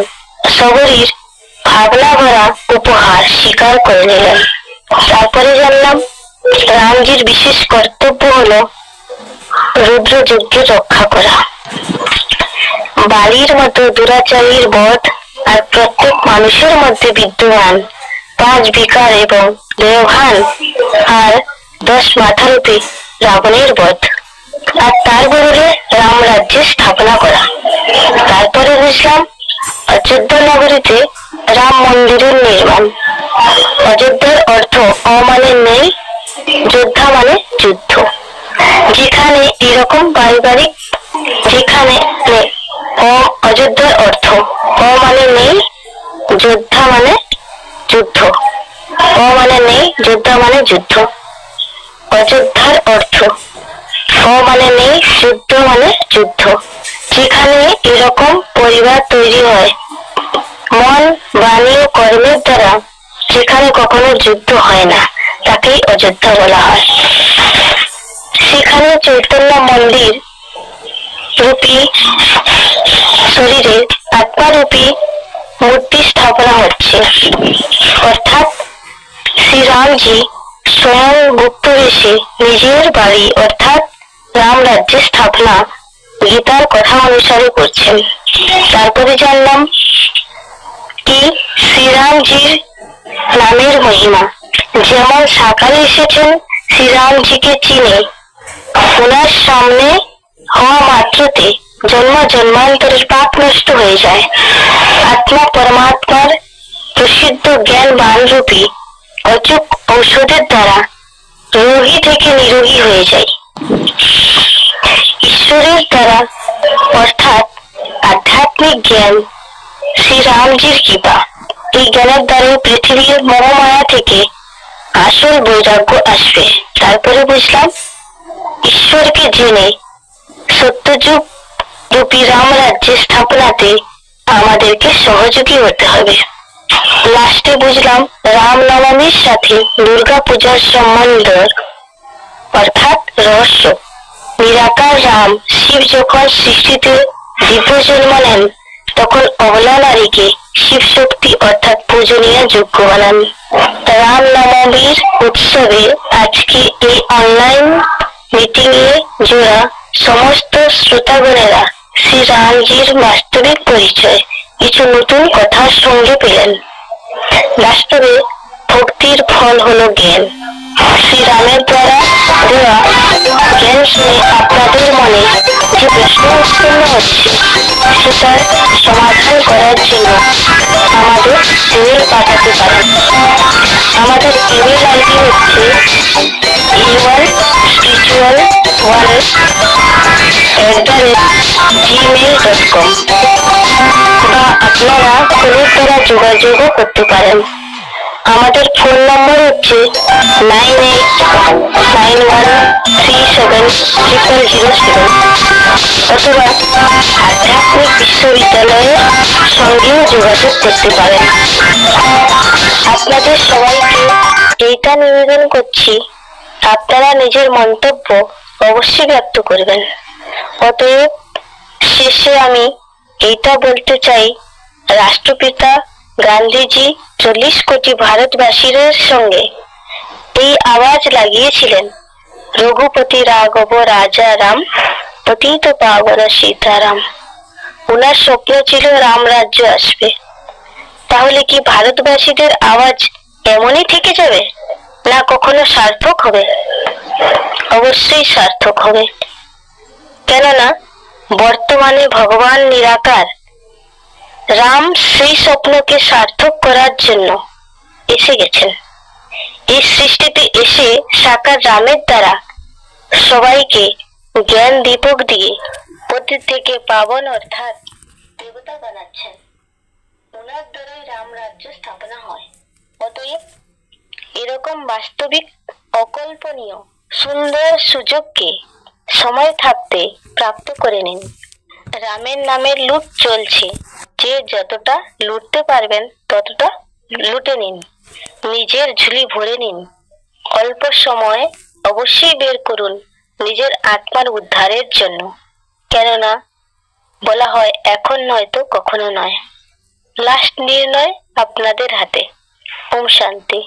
S2: সবরীর ভাবনা ভরা উপহার স্বীকার করে নিলেন। তারপরে জানলাম রামজির বিশেষ কর্তব্য হলো রুদ্র যজ্ঞে রক্ষা করা। বালির মতো দুরাচারীর বধ আর প্রত্যেক মানুষের মধ্যে বিদ্যমান 5 বিকার এবং দেবভান আর 10 মাথারূপী রাবণের বধ, আর তার বদলে রাম রাজ্যের স্থাপনা করা। তারপরে বুঝলাম অযোধ্যা নগরীতে রাম মন্দিরের নির্মাণ। অযোধ্যার অর্থ অ মানে নেই, যোদ্ধা মানে যুদ্ধ। যেখানে এরকম পারিবারিক যেখানে অযোধ্যার অর্থ অ মানে নেই, যোদ্ধা মানে যুদ্ধ। অ মানে নেই, যোদ্ধা মানে যুদ্ধ। অযোধ্যার অর্থ অ মানে নেই, যুদ্ধ মানে যুদ্ধ। যেখানে এরকম পরিবার তৈরি হয় মন বাণী ও কর্মের দ্বারা, যেখানে কখনো যুদ্ধ হয় না, তাকেই অযোধ্যা বলা হয়। সেখানে চৈতন্য মন্দির রূপী শরীরে আত্মারূপী মূর্তি স্থাপনা হচ্ছে, অর্থাৎ শ্রীরামজি স্বয়ং গুপ্ত বেশে নিজের বাড়ি অর্থাৎ রাম রাজ্যের স্থাপনা গীতার কথা অনুসারে করছেন। তারপরে জানলাম কি শ্রীরামজির নামের মহিমা। যেমন সাকারে এসেছেন শ্রীরামজিকে চিনে ওনার সামনে হওয়া মাত্রতে জন্ম জন্মান্তরের পাপ নষ্ট হয়ে যায়। আত্মা পরমাত্মার প্রসিদ্ধ জ্ঞান বানরূপী অচুক ঔষধের দ্বারা রোগী থেকে নিরোগী হয়ে যায়। ঈশ্বরের দ্বারা অর্থাৎ আধ্যাত্মিক জ্ঞান শ্রীরামজির কৃপা। এই জ্ঞানের দ্বারা পৃথিবীর মোহমায়া থেকে আসল বৈরাগ্য আসবে। তারপরে বুঝলাম ঈশ্বরকে জেনে সত্যযুগ রূপী রাম রাজ্যের স্থাপনাতে আমাদেরকে সহযোগী হতে হবে। লাস্টে বুঝলাম রামনবমীর সাথে দুর্গা পূজার সম্বন্ধ অর্থাৎ রহস্য। নিরাকার রাম শিব যখন সৃষ্টিতে দিব্য জন্ম নেন তখন অবলা নারীকে শিব শক্তি অর্থাৎ পূজনীয় যোগ্য বানান। রামনবমীর উৎসবে আজকে এই অনলাইন মিটিং এ জোড়া সমস্ত শ্রোতাগণেরা শ্রী রামজির বাস্তবিক পরিচয় কিছু নতুন কথার সঙ্গে পেলেন। বাস্তবে ভক্তির ফল হলো জ্ঞান। শ্রীরামের দ্বারা দেওয়া জ্ঞান শুনে আপনাদের মনে যে প্রশ্ন উৎপন্ন হচ্ছে সেটার সমাধান করার জন্য আমাদের ইমেল পাঠাতে পারেন। আমাদের ইমেল আইডি হচ্ছে e1spiritualworld@gmail.com বা আপনারা ফোনের দ্বারা যোগাযোগও করতে পারেন। আমাদের ফোন নম্বর হচ্ছে 9891370007 অথবা আধ্যাত্মিক বিশ্ববিদ্যালয়ের সঙ্গেও যোগাযোগ করতে পারেন। আপনাদের সবাইকে এইটা নিবেদন করছি, আপনারা নিজের মন্তব্য অবশ্যই ব্যক্ত করবেন। অতএব শেষে আমি এইটা বলতে চাই, রাষ্ট্রপিতা গান্ধীজি 40 কোটি ভারতবাসীর সঙ্গে এই আওয়াজ লাগিয়েছিলেন, রঘুপতি রাঘব রাজা রাম, পতিত পাবন সীতারাম। ওনার স্বপ্ন ছিল রাম রাজ্য আসবে। তাহলে কি ভারতবাসীদের আওয়াজ এমনই থেকে যাবে, না কখনো সার্থক হবে? অবশ্যই সার্থক হবে। কেননা বর্তমানে ভগবান নিরাকার রাম সেই স্বপ্নকে সার্থক করার জন্য এসে গেছেন। এই সৃষ্টিতে এসে সাকার রামের দ্বারা সবাইকে জ্ঞান দীপক দিয়ে পতি থেকে পাবন অর্থাৎ দেবতা বানাচ্ছেন। ওনার দ্বারাই রাম রাজ্য স্থাপনা হয়। অতএব এরকম বাস্তবিক অকল্পনীয় সুন্দর সুযোগকে সময় থাকতে প্রাপ্ত করে নিন। রামের নামের লুট চলছে, যে যতটা লুটতে পারবেন ততটা লুটে নিন, নিজের ঝুলি ভরে নিন। অল্প সময় অবশ্যই বের করুন নিজের আত্মার উদ্ধারের জন্য। কেননা বলা হয় এখন নয় তো কখনো নয়। লাস্ট নির্ণয় আপনাদের হাতে। ওম শান্তি।